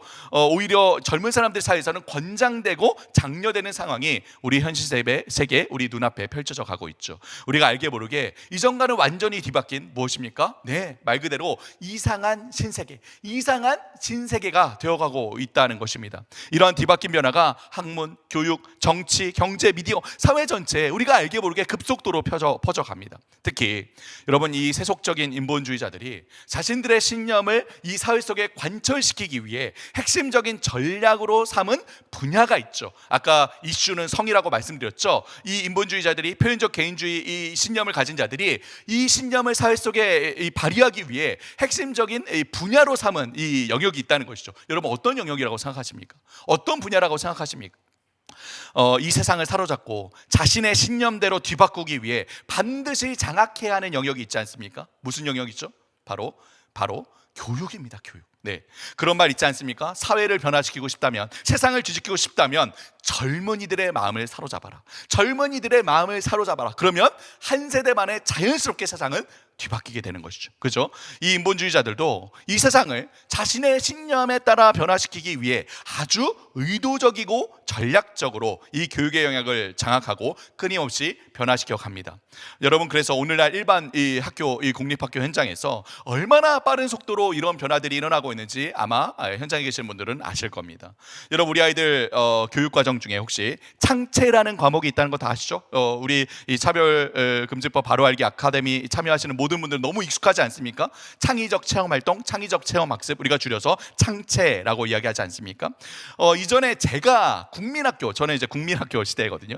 오히려 젊은 사람들 사이에서는 권장되고 장려되는 상황이 우리 현실 세계 우리 눈앞에 펼쳐져 가고 있죠. 우리가 알게 모르게 이전과는 완전히 뒤바뀐 무엇입니까? 네, 말 그대로 이상한 신세계, 이상한 신세계가 되어가고 있다는 것입니다. 이러한 뒤바뀐 변화가 학문, 교육, 정치, 경제, 미디어, 사회 전체에 우리가 알게 모르게 급속도로 퍼져갑니다. 특히 여러분, 이 세속적인 인본주의자들이 자신들의 신념을 이 사회 속에 관철시키기 위해 핵심적인 전략으로 삼은 분야가 있죠. 아까 이슈는 성이라고 말씀드렸죠. 이 인본주의자들이, 표현적 개인주의 이 신념을 가진 자들이 이 신념을 사회 속에 발휘하기 위해 핵심적인 분야로 삼은 이 영역이 있다는 것이죠. 여러분 어떤 영역이라고 생각하십니까? 어떤 분야라고 생각하십니까? 이 세상을 사로잡고 자신의 신념대로 뒤바꾸기 위해 반드시 장악해야 하는 영역이 있지 않습니까? 무슨 영역이죠? 바로 교육입니다. 교육. 네, 그런 말 있지 않습니까? 사회를 변화시키고 싶다면, 세상을 뒤집히고 싶다면 젊은이들의 마음을 사로잡아라. 젊은이들의 마음을 사로잡아라. 그러면 한 세대 만에 자연스럽게 세상은 뒤바뀌게 되는 것이죠. 그죠? 이 인본주의자들도 이 세상을 자신의 신념에 따라 변화시키기 위해 아주 의도적이고 전략적으로 이 교육의 영역을 장악하고 끊임없이 변화시켜 갑니다. 여러분, 그래서 오늘날 일반 이 공립학교 현장에서 얼마나 빠른 속도로 이런 변화들이 일어나고 있는지 아마 현장에 계신 분들은 아실 겁니다. 여러분, 우리 아이들 교육과정 중에 혹시 창체라는 과목이 있다는 거 다 아시죠? 우리 이 차별금지법 바로알기 아카데미 참여하시는 모든 분들 너무 익숙하지 않습니까? 창의적 체험활동, 창의적 체험학습, 우리가 줄여서 창체라고 이야기하지 않습니까? 이전에 제가 저는 이제 국민학교 세대거든요.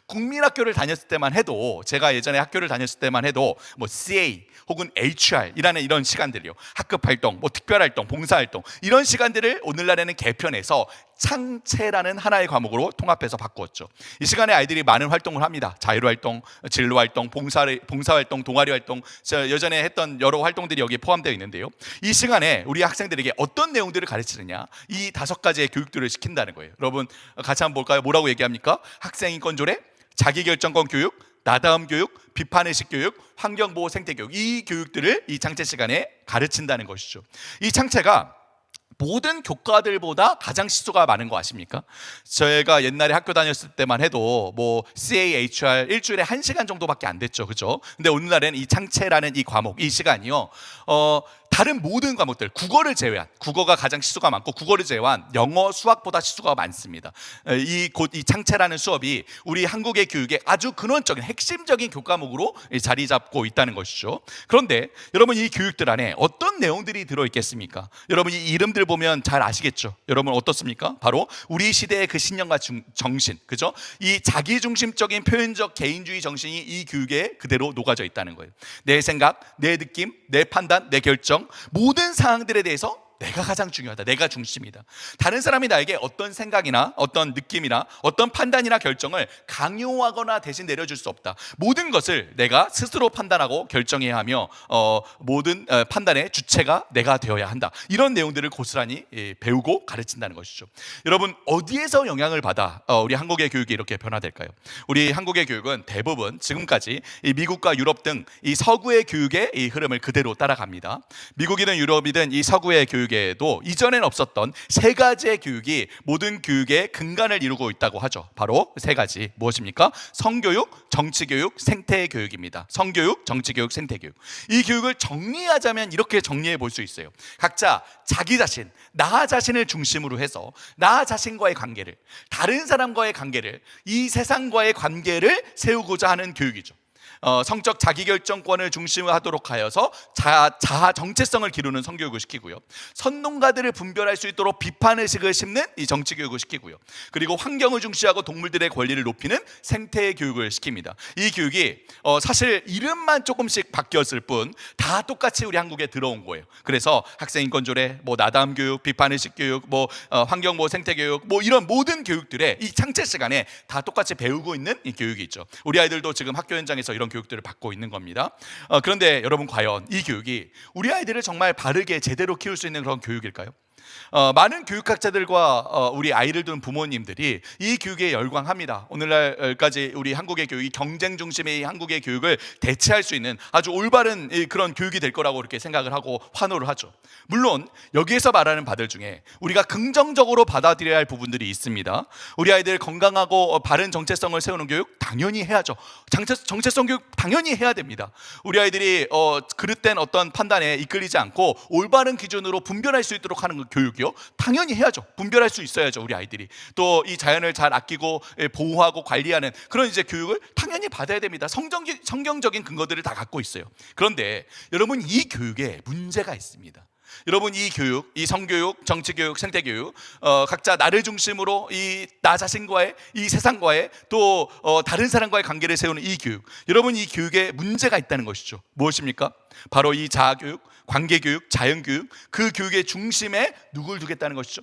국민학교를 다녔을 때만 해도, 제가 예전에 학교를 다녔을 때만 해도 뭐 CA 혹은 HR이라는 이런 시간들이요, 학급 활동, 뭐 특별 활동, 봉사 활동, 이런 시간들을 오늘날에는 개편해서 창체라는 하나의 과목으로 통합해서 바꾸었죠. 이 시간에 아이들이 많은 활동을 합니다. 자율활동, 진로활동, 봉사활동, 동아리활동, 예전에 했던 여러 활동들이 여기에 포함되어 있는데요. 이 시간에 우리 학생들에게 어떤 내용들을 가르치느냐, 이 5가지의 교육들을 시킨다는 거예요. 여러분 같이 한번 볼까요? 뭐라고 얘기합니까? 학생인권 조례, 자기결정권 교육, 나다움 교육, 비판의식 교육, 환경보호 생태교육, 이 교육들을 이 창체 시간에 가르친다는 것이죠. 이 창체가 모든 교과들보다 가장 시수가 많은 거 아십니까? 저희가 옛날에 학교 다녔을 때만 해도 뭐 CAHR 일주일에 1시간 정도밖에 안 됐죠, 그죠? 근데 오늘날에는 이 창체라는 이 과목, 이 시간이요, 다른 모든 과목들, 국어를 제외한, 국어가 가장 시수가 많고 국어를 제외한 영어, 수학보다 시수가 많습니다. 이 창체라는 수업이 우리 한국의 교육의 아주 근원적인 핵심적인 교과목으로 자리 잡고 있다는 것이죠. 그런데 여러분, 이 교육들 안에 어떤 내용들이 들어있겠습니까? 여러분 이 이름들 보면 잘 아시겠죠? 여러분 어떻습니까? 바로 우리 시대의 그 신념과 정신, 그죠? 이 자기중심적인 표현적 개인주의 정신이 이 교육에 그대로 녹아져 있다는 거예요. 내 생각, 내 느낌, 내 판단, 내 결정, 모든 사항들에 대해서 내가 가장 중요하다. 내가 중심이다. 다른 사람이 나에게 어떤 생각이나 어떤 느낌이나 어떤 판단이나 결정을 강요하거나 대신 내려줄 수 없다. 모든 것을 내가 스스로 판단하고 결정해야 하며 모든 판단의 주체가 내가 되어야 한다. 이런 내용들을 고스란히 배우고 가르친다는 것이죠. 여러분 어디에서 영향을 받아 우리 한국의 교육이 이렇게 변화될까요? 우리 한국의 교육은 대부분 지금까지 이 미국과 유럽 등 이 서구의 교육의 이 흐름을 그대로 따라갑니다. 미국이든 유럽이든 이 서구의 교육에도 이전엔 없었던 3가지의 교육이 모든 교육의 근간을 이루고 있다고 하죠. 바로 3가지 무엇입니까? 성교육, 정치교육, 생태교육입니다. 성교육, 정치교육, 생태교육. 이 교육을 정리하자면 이렇게 정리해 볼 수 있어요. 각자 자기 자신, 나 자신을 중심으로 해서 나 자신과의 관계를, 다른 사람과의 관계를, 이 세상과의 관계를 세우고자 하는 교육이죠. 성적 자기결정권을 중심으로 하도록 하여서 자아 정체성을 기르는 성교육을 시키고요. 선동가들을 분별할 수 있도록 비판의식을 심는 이 정치교육을 시키고요. 그리고 환경을 중시하고 동물들의 권리를 높이는 생태교육을 시킵니다. 이 교육이 사실 이름만 조금씩 바뀌었을 뿐 다 똑같이 우리 한국에 들어온 거예요. 그래서 학생인권조례, 뭐 나담 교육, 비판의식 교육, 뭐 환경보호 생태교육, 뭐 이런 모든 교육들에 이 창체 시간에 다 똑같이 배우고 있는 이 교육이 있죠. 우리 아이들도 지금 학교 현장에서 이런 교육들을 받고 있는 겁니다. 그런데 여러분 과연 이 교육이 우리 아이들을 정말 바르게 제대로 키울 수 있는 그런 교육일까요? 많은 교육학자들과 우리 아이를 둔 부모님들이 이 교육에 열광합니다. 오늘날까지 우리 한국의 교육이 경쟁 중심의 한국의 교육을 대체할 수 있는 아주 올바른 그런 교육이 될 거라고 이렇게 생각을 하고 환호를 하죠. 물론 여기에서 말하는 바들 중에 우리가 긍정적으로 받아들여야 할 부분들이 있습니다. 우리 아이들 건강하고 바른 정체성을 세우는 교육 당연히 해야죠. 정체성 교육 당연히 해야 됩니다. 우리 아이들이 그릇된 어떤 판단에 이끌리지 않고 올바른 기준으로 분별할 수 있도록 하는 교육이요, 당연히 해야죠. 분별할 수 있어야죠. 우리 아이들이 또 이 자연을 잘 아끼고 보호하고 관리하는 그런 이제 교육을 당연히 받아야 됩니다. 성경적인 근거들을 다 갖고 있어요. 그런데 여러분 이 교육에 문제가 있습니다. 여러분 이 교육, 이 성교육, 정치교육, 생태교육, 각자 나를 중심으로 이 나 자신과의, 이 세상과의, 또 다른 사람과의 관계를 세우는 이 교육, 여러분 이 교육에 문제가 있다는 것이죠. 무엇입니까? 바로 이 자아교육, 관계교육, 자연교육, 그 교육의 중심에 누굴 두겠다는 것이죠.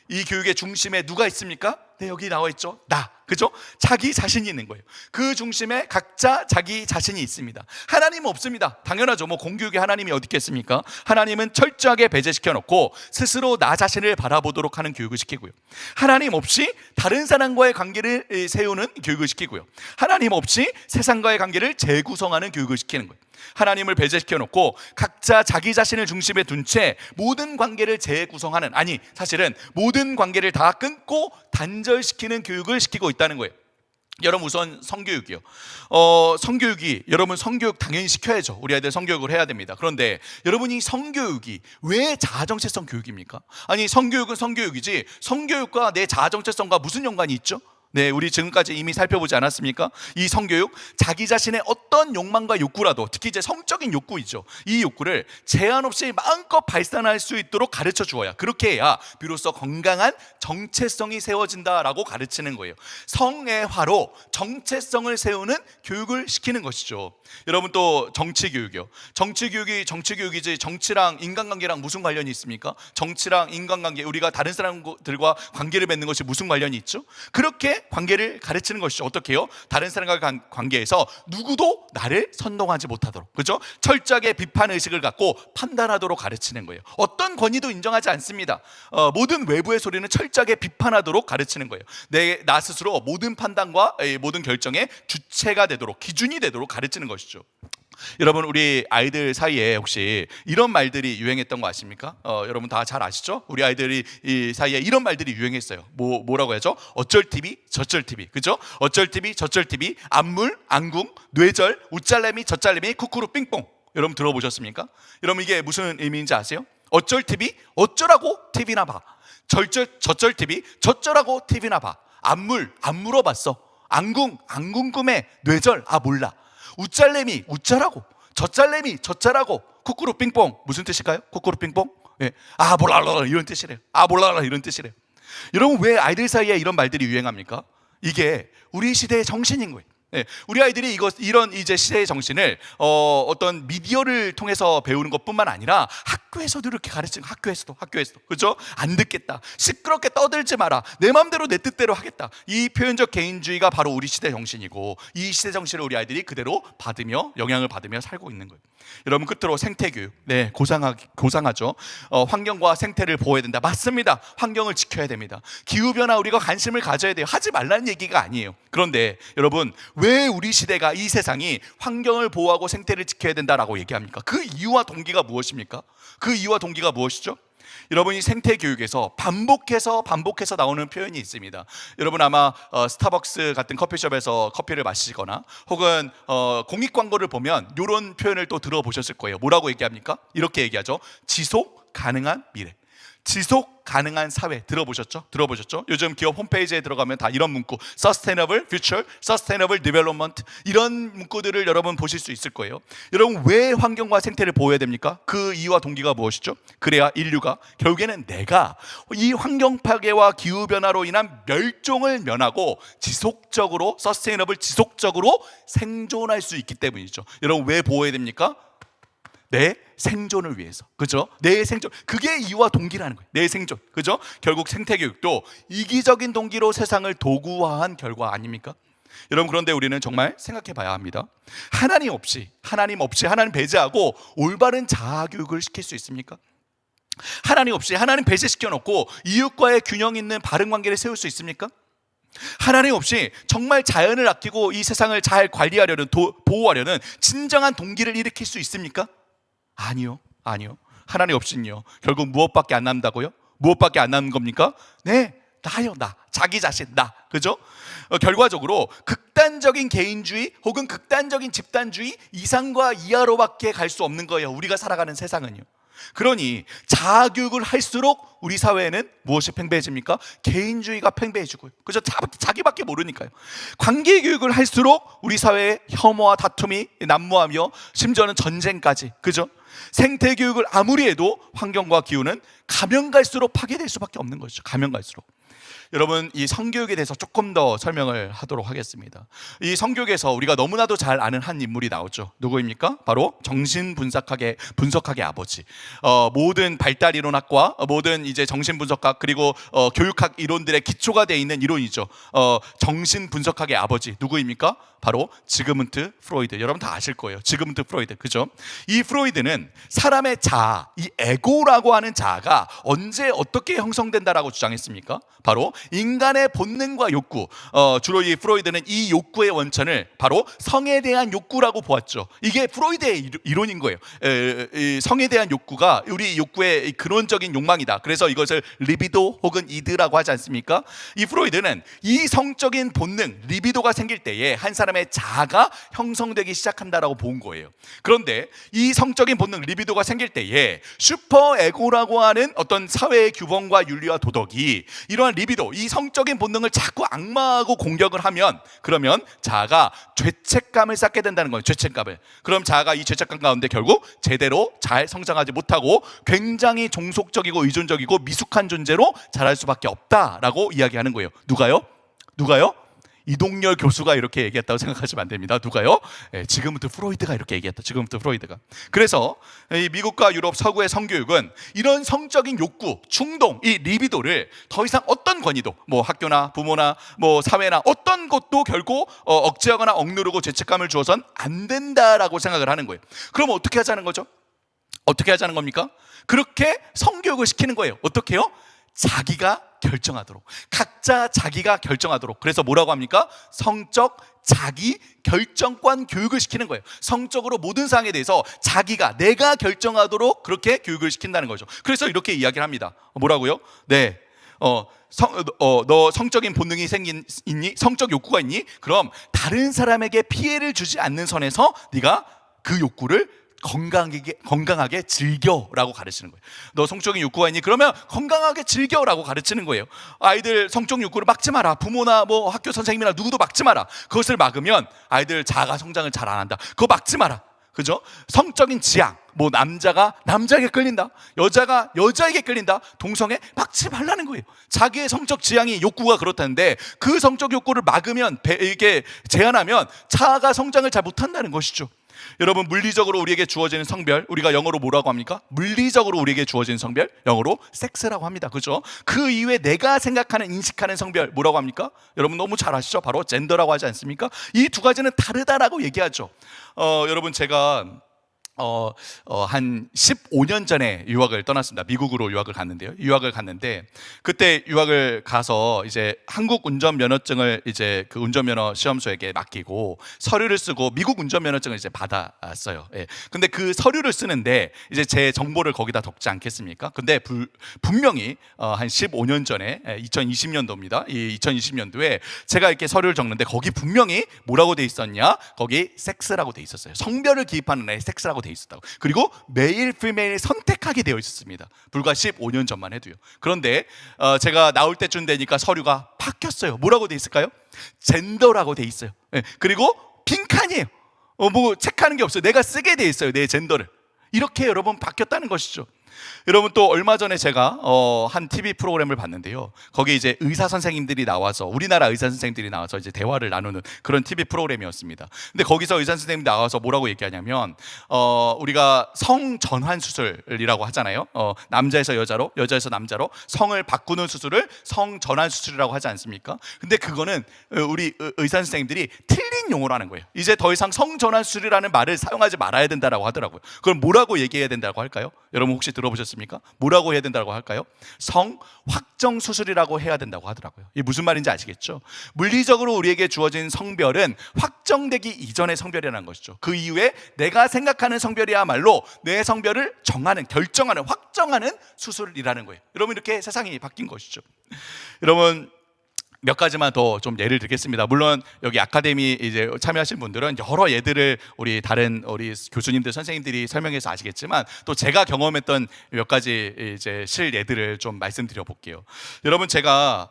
이 교육의 중심에 누가 있습니까? 네, 여기 나와 있죠. 나, 그죠? 자기 자신이 있는 거예요. 그 중심에 각자 자기 자신이 있습니다. 하나님은 없습니다. 당연하죠. 뭐 공교육에 하나님이 어디 있겠습니까? 하나님은 철저하게 배제시켜 놓고 스스로 나 자신을 바라보도록 하는 교육을 시키고요. 하나님 없이 다른 사람과의 관계를 세우는 교육을 시키고요. 하나님 없이 세상과의 관계를 재구성하는 교육을 시키는 거예요. 하나님을 배제시켜 놓고 각자 자기 자신을 중심에 둔 채 모든 관계를 재구성하는, 아니 사실은 모든 관계를 다 끊고 단절시키는 교육을 시키고 있다는 거예요. 여러분 우선 성교육이요. 성교육이, 여러분 성교육 당연히 시켜야죠. 우리 아이들 성교육을 해야 됩니다. 그런데 여러분 이 성교육이 왜 자아정체성 교육입니까? 아니 성교육은 성교육이지 성교육과 내 자아정체성과 무슨 연관이 있죠? 네, 우리 지금까지 이미 살펴보지 않았습니까? 이 성교육, 자기 자신의 어떤 욕망과 욕구라도, 특히 이제 성적인 욕구이죠. 이 욕구를 제한 없이 마음껏 발산할 수 있도록 가르쳐 주어야, 그렇게 해야 비로소 건강한 정체성이 세워진다라고 가르치는 거예요. 성애화로 정체성을 세우는 교육을 시키는 것이죠. 여러분, 또 정치 교육이요. 정치 교육이지 정치랑 인간관계랑 무슨 관련이 있습니까? 정치랑 인간관계, 우리가 다른 사람들과 관계를 맺는 것이 무슨 관련이 있죠? 그렇게 관계를 가르치는 것이죠. 어떻게 해요? 다른 사람과 관계에서 누구도 나를 선동하지 못하도록, 그렇죠? 철저하게 비판 의식을 갖고 판단하도록 가르치는 거예요. 어떤 권위도 인정하지 않습니다. 모든 외부의 소리는 철저하게 비판하도록 가르치는 거예요. 나 스스로 모든 판단과 모든 결정의 주체가 되도록, 기준이 되도록 가르치는 것이죠. 여러분, 우리 아이들 사이에 혹시 이런 말들이 유행했던 거 아십니까? 여러분 다 잘 아시죠? 우리 아이들이 이 사이에 이런 말들이 유행했어요. 뭐라고 하죠? 어쩔 TV, 저쩔 TV, 그죠? 어쩔 TV, 저쩔 TV, 안물, 안궁, 뇌절, 우짤래미, 저짤래미, 쿠쿠루 삥뽕. 여러분 들어보셨습니까? 여러분, 이게 무슨 의미인지 아세요? 어쩔 TV, 어쩌라고 TV나 봐. 저쩔 TV, 저쩌라고 TV나 봐. 안물, 안 물어봤어. 안궁, 안궁 꿈에. 뇌절, 몰라. 우짤래미, 우짜라고. 저짤래미, 저짜라고. 쿠쿠루 삥뽕, 무슨 뜻일까요? 쿠쿠루 삥뽕? 예. 몰라 이런 뜻이래요. 몰라 이런 뜻이래요. 여러분, 왜 아이들 사이에 이런 말들이 유행합니까? 이게 우리 시대의 정신인 거예요. 네, 우리 아이들이 이런 이제 시대의 정신을 어떤 미디어를 통해서 배우는 것뿐만 아니라 학교에서도 이렇게 가르치는, 학교에서도 그렇죠? 안 듣겠다, 시끄럽게 떠들지 마라, 내 마음대로 내 뜻대로 하겠다. 이 표현적 개인주의가 바로 우리 시대 정신이고, 이 시대 정신을 우리 아이들이 그대로 받으며 영향을 받으며 살고 있는 거예요. 여러분, 끝으로 생태교육, 네, 고상하죠. 환경과 생태를 보호해야 된다. 맞습니다. 환경을 지켜야 됩니다. 기후변화 우리가 관심을 가져야 돼요. 하지 말라는 얘기가 아니에요. 그런데 여러분, 왜 우리 시대가, 이 세상이 환경을 보호하고 생태를 지켜야 된다라고 얘기합니까? 그 이유와 동기가 무엇입니까? 그 이유와 동기가 무엇이죠? 여러분이 생태교육에서 반복해서 나오는 표현이 있습니다. 여러분 아마 스타벅스 같은 커피숍에서 커피를 마시거나 혹은 공익 광고를 보면 이런 표현을 또 들어보셨을 거예요. 뭐라고 얘기합니까? 이렇게 얘기하죠. 지속 가능한 미래, 지속 가능한 사회. 들어보셨죠? 요즘 기업 홈페이지에 들어가면 다 이런 문구, Sustainable Future, Sustainable Development, 이런 문구들을 여러분 보실 수 있을 거예요. 여러분, 왜 환경과 생태를 보호해야 됩니까? 그 이유와 동기가 무엇이죠? 그래야 인류가 결국에는 내가 이 환경 파괴와 기후 변화로 인한 멸종을 면하고 지속적으로 지속적으로 생존할 수 있기 때문이죠. 여러분, 왜 보호해야 됩니까? 내 생존을 위해서, 그죠? 내 생존, 그게 이유와 동기라는 거예요. 내 생존, 그죠? 결국 생태교육도 이기적인 동기로 세상을 도구화한 결과 아닙니까? 여러분, 그런데 우리는 정말 생각해 봐야 합니다. 하나님 없이 하나님 배제하고 올바른 자아교육을 시킬 수 있습니까? 하나님 없이 하나님 배제시켜 놓고 이웃과의 균형 있는 바른 관계를 세울 수 있습니까? 하나님 없이 정말 자연을 아끼고 이 세상을 잘 관리하려는, 보호하려는 진정한 동기를 일으킬 수 있습니까? 아니요. 하나님 없이는요, 결국 무엇밖에 안 남다고요? 무엇밖에 안 남는 겁니까? 네, 나요, 나. 자기 자신, 나. 그죠? 결과적으로 극단적인 개인주의 혹은 극단적인 집단주의, 이상과 이하로밖에 갈 수 없는 거예요. 우리가 살아가는 세상은요. 그러니 자아교육을 할수록 우리 사회에는 무엇이 팽배해집니까? 개인주의가 팽배해지고요. 그죠? 자기밖에 모르니까요. 관계교육을 할수록 우리 사회에 혐오와 다툼이 난무하며 심지어는 전쟁까지, 그죠? 생태교육을 아무리 해도 환경과 기후는 가면 갈수록 파괴될 수밖에 없는 것이죠. 가면 갈수록. 여러분, 이 성교육에 대해서 조금 더 설명을 하도록 하겠습니다. 이 성교육에서 우리가 너무나도 잘 아는 한 인물이 나오죠. 누구입니까? 바로 정신분석학의 아버지. 모든 발달 이론학과 모든 이제 정신분석학 그리고 교육학 이론들의 기초가 되어 있는 이론이죠. 정신분석학의 아버지 누구입니까? 바로 지그문트 프로이드. 여러분 다 아실 거예요. 지그문트 프로이드, 그죠? 이 프로이드는 사람의 자아, 이 에고라고 하는 자아가 언제 어떻게 형성된다라고 주장했습니까? 바로 인간의 본능과 욕구. 주로 이 프로이드는 이 욕구의 원천을 바로 성에 대한 욕구라고 보았죠. 이게 프로이드의 이론인 거예요. 이 성에 대한 욕구가 우리 욕구의 근원적인 욕망이다. 그래서 이것을 리비도 혹은 이드라고 하지 않습니까? 이 프로이드는 이 성적인 본능, 리비도가 생길 때에 한 사람의 자아가 형성되기 시작한다라고 본 거예요. 그런데 이 성적인 본능, 리비도가 생길 때에 슈퍼 에고라고 하는 어떤 사회의 규범과 윤리와 도덕이 이러한 리비도, 본능으로 이 성적인 본능을 자꾸 악마하고 공격을 하면 그러면 자아가 죄책감을 쌓게 된다는 거예요. 죄책감을. 그럼 자아가 이 죄책감 가운데 결국 제대로 잘 성장하지 못하고 굉장히 종속적이고 의존적이고 미숙한 존재로 자랄 수밖에 없다라고 이야기하는 거예요. 누가요? 이동열 교수가 이렇게 얘기했다고 생각하시면 안 됩니다. 누가요? 지금부터 프로이드가 이렇게 얘기했다. 지금부터 프로이드가. 그래서 이 미국과 유럽 서구의 성교육은 이런 성적인 욕구, 충동, 이 리비도를 더 이상 어떤 권위도, 뭐 학교나 부모나 뭐 사회나 어떤 것도 결국 억제하거나 억누르고 죄책감을 주어선 안 된다라고 생각을 하는 거예요. 그럼 어떻게 하자는 거죠? 어떻게 하자는 겁니까? 그렇게 성교육을 시키는 거예요. 어떻게 해요? 자기가 결정하도록, 각자 자기가 결정하도록. 그래서 뭐라고 합니까? 성적 자기 결정권 교육을 시키는 거예요. 성적으로 모든 사항에 대해서 내가 결정하도록 그렇게 교육을 시킨다는 거죠. 그래서 이렇게 이야기를 합니다. 뭐라고요? 네, 너 성적인 본능이 있니? 성적 욕구가 있니? 그럼 다른 사람에게 피해를 주지 않는 선에서 네가 그 욕구를 건강하게 즐겨라고 가르치는 거예요. 너 성적인 욕구가 있니? 그러면 건강하게 즐겨라고 가르치는 거예요. 아이들 성적 욕구를 막지 마라. 부모나 뭐 학교 선생님이나 누구도 막지 마라. 그것을 막으면 아이들 자가 성장을 잘 안 한다. 그거 막지 마라. 그죠? 성적인 지향, 뭐 남자가 남자에게 끌린다, 여자가 여자에게 끌린다, 동성애 막지 말라는 거예요. 자기의 성적 지향이 욕구가 그렇다는데 그 성적 욕구를 막으면, 이게 제한하면 자아가 성장을 잘 못한다는 것이죠. 여러분, 물리적으로 우리에게 주어지는 성별, 우리가 영어로 뭐라고 합니까? 물리적으로 우리에게 주어지는 성별, 영어로 섹스라고 합니다. 그죠? 그 이후에 내가 생각하는, 인식하는 성별 뭐라고 합니까? 여러분 너무 잘 아시죠? 바로 젠더라고 하지 않습니까? 이 두 가지는 다르다라고 얘기하죠. 여러분, 제가 한 15년 전에 유학을 떠났습니다. 미국으로 유학을 갔는데요. 그때 유학을 가서 이제 한국 운전면허증을 이제 그 운전면허 시험소에게 맡기고 서류를 쓰고 미국 운전면허증을 이제 받았어요. 예. 근데 그 서류를 쓰는데 이제 제 정보를 거기다 적지 않겠습니까? 근데 분명히 한 15년 전에 2020년도입니다. 이 2020년도에 제가 이렇게 서류를 적는데 거기 분명히 뭐라고 돼 있었냐? 거기 섹스라고 돼 있었어요. 성별을 기입하는 애 섹스라고 돼 있었다고. 그리고 메일, 피메일 선택하게 되어 있었습니다. 불과 15년 전만 해도요. 그런데 제가 나올 때쯤 되니까 서류가 바뀌었어요. 뭐라고 돼 있을까요? 젠더라고 돼 있어요. 네. 그리고 빈칸이에요. 뭐 체크하는 게 없어요. 내가 쓰게 돼 있어요. 내 젠더를. 이렇게 여러분 바뀌었다는 것이죠. 여러분, 또 얼마 전에 제가 한 TV 프로그램을 봤는데요. 거기 이제 의사 선생님들이 나와서, 우리나라 의사 선생님들이 나와서 이제 대화를 나누는 그런 TV 프로그램이었습니다. 근데 거기서 의사 선생님이 나와서 뭐라고 얘기하냐면 우리가 성전환 수술이라고 하잖아요. 남자에서 여자로, 여자에서 남자로 성을 바꾸는 수술을 성전환 수술이라고 하지 않습니까? 근데 그거는 우리 의사 선생님들이 틀린 용어라는 거예요. 이제 더 이상 성전환 수술이라는 말을 사용하지 말아야 된다라고 하더라고요. 그럼 뭐라고 얘기해야 된다고 할까요? 여러분 혹시 들어보셨습니까? 뭐라고 해야 된다고 할까요? 성확정 수술이라고 해야 된다고 하더라고요. 이게 무슨 말인지 아시겠죠? 물리적으로 우리에게 주어진 성별은 확정되기 이전의 성별이라는 것이죠. 그 이후에 내가 생각하는 성별이야말로 내 성별을 결정하는, 확정하는 수술이라는 거예요. 여러분, 이렇게 세상이 바뀐 것이죠. 여러분, 몇 가지만 더 좀 예를 들겠습니다. 물론 여기 아카데미 이제 참여하신 분들은 여러 예들을 우리 다른 교수님들, 선생님들이 설명해서 아시겠지만 또 제가 경험했던 몇 가지 이제 실예들을 좀 말씀드려 볼게요. 여러분, 제가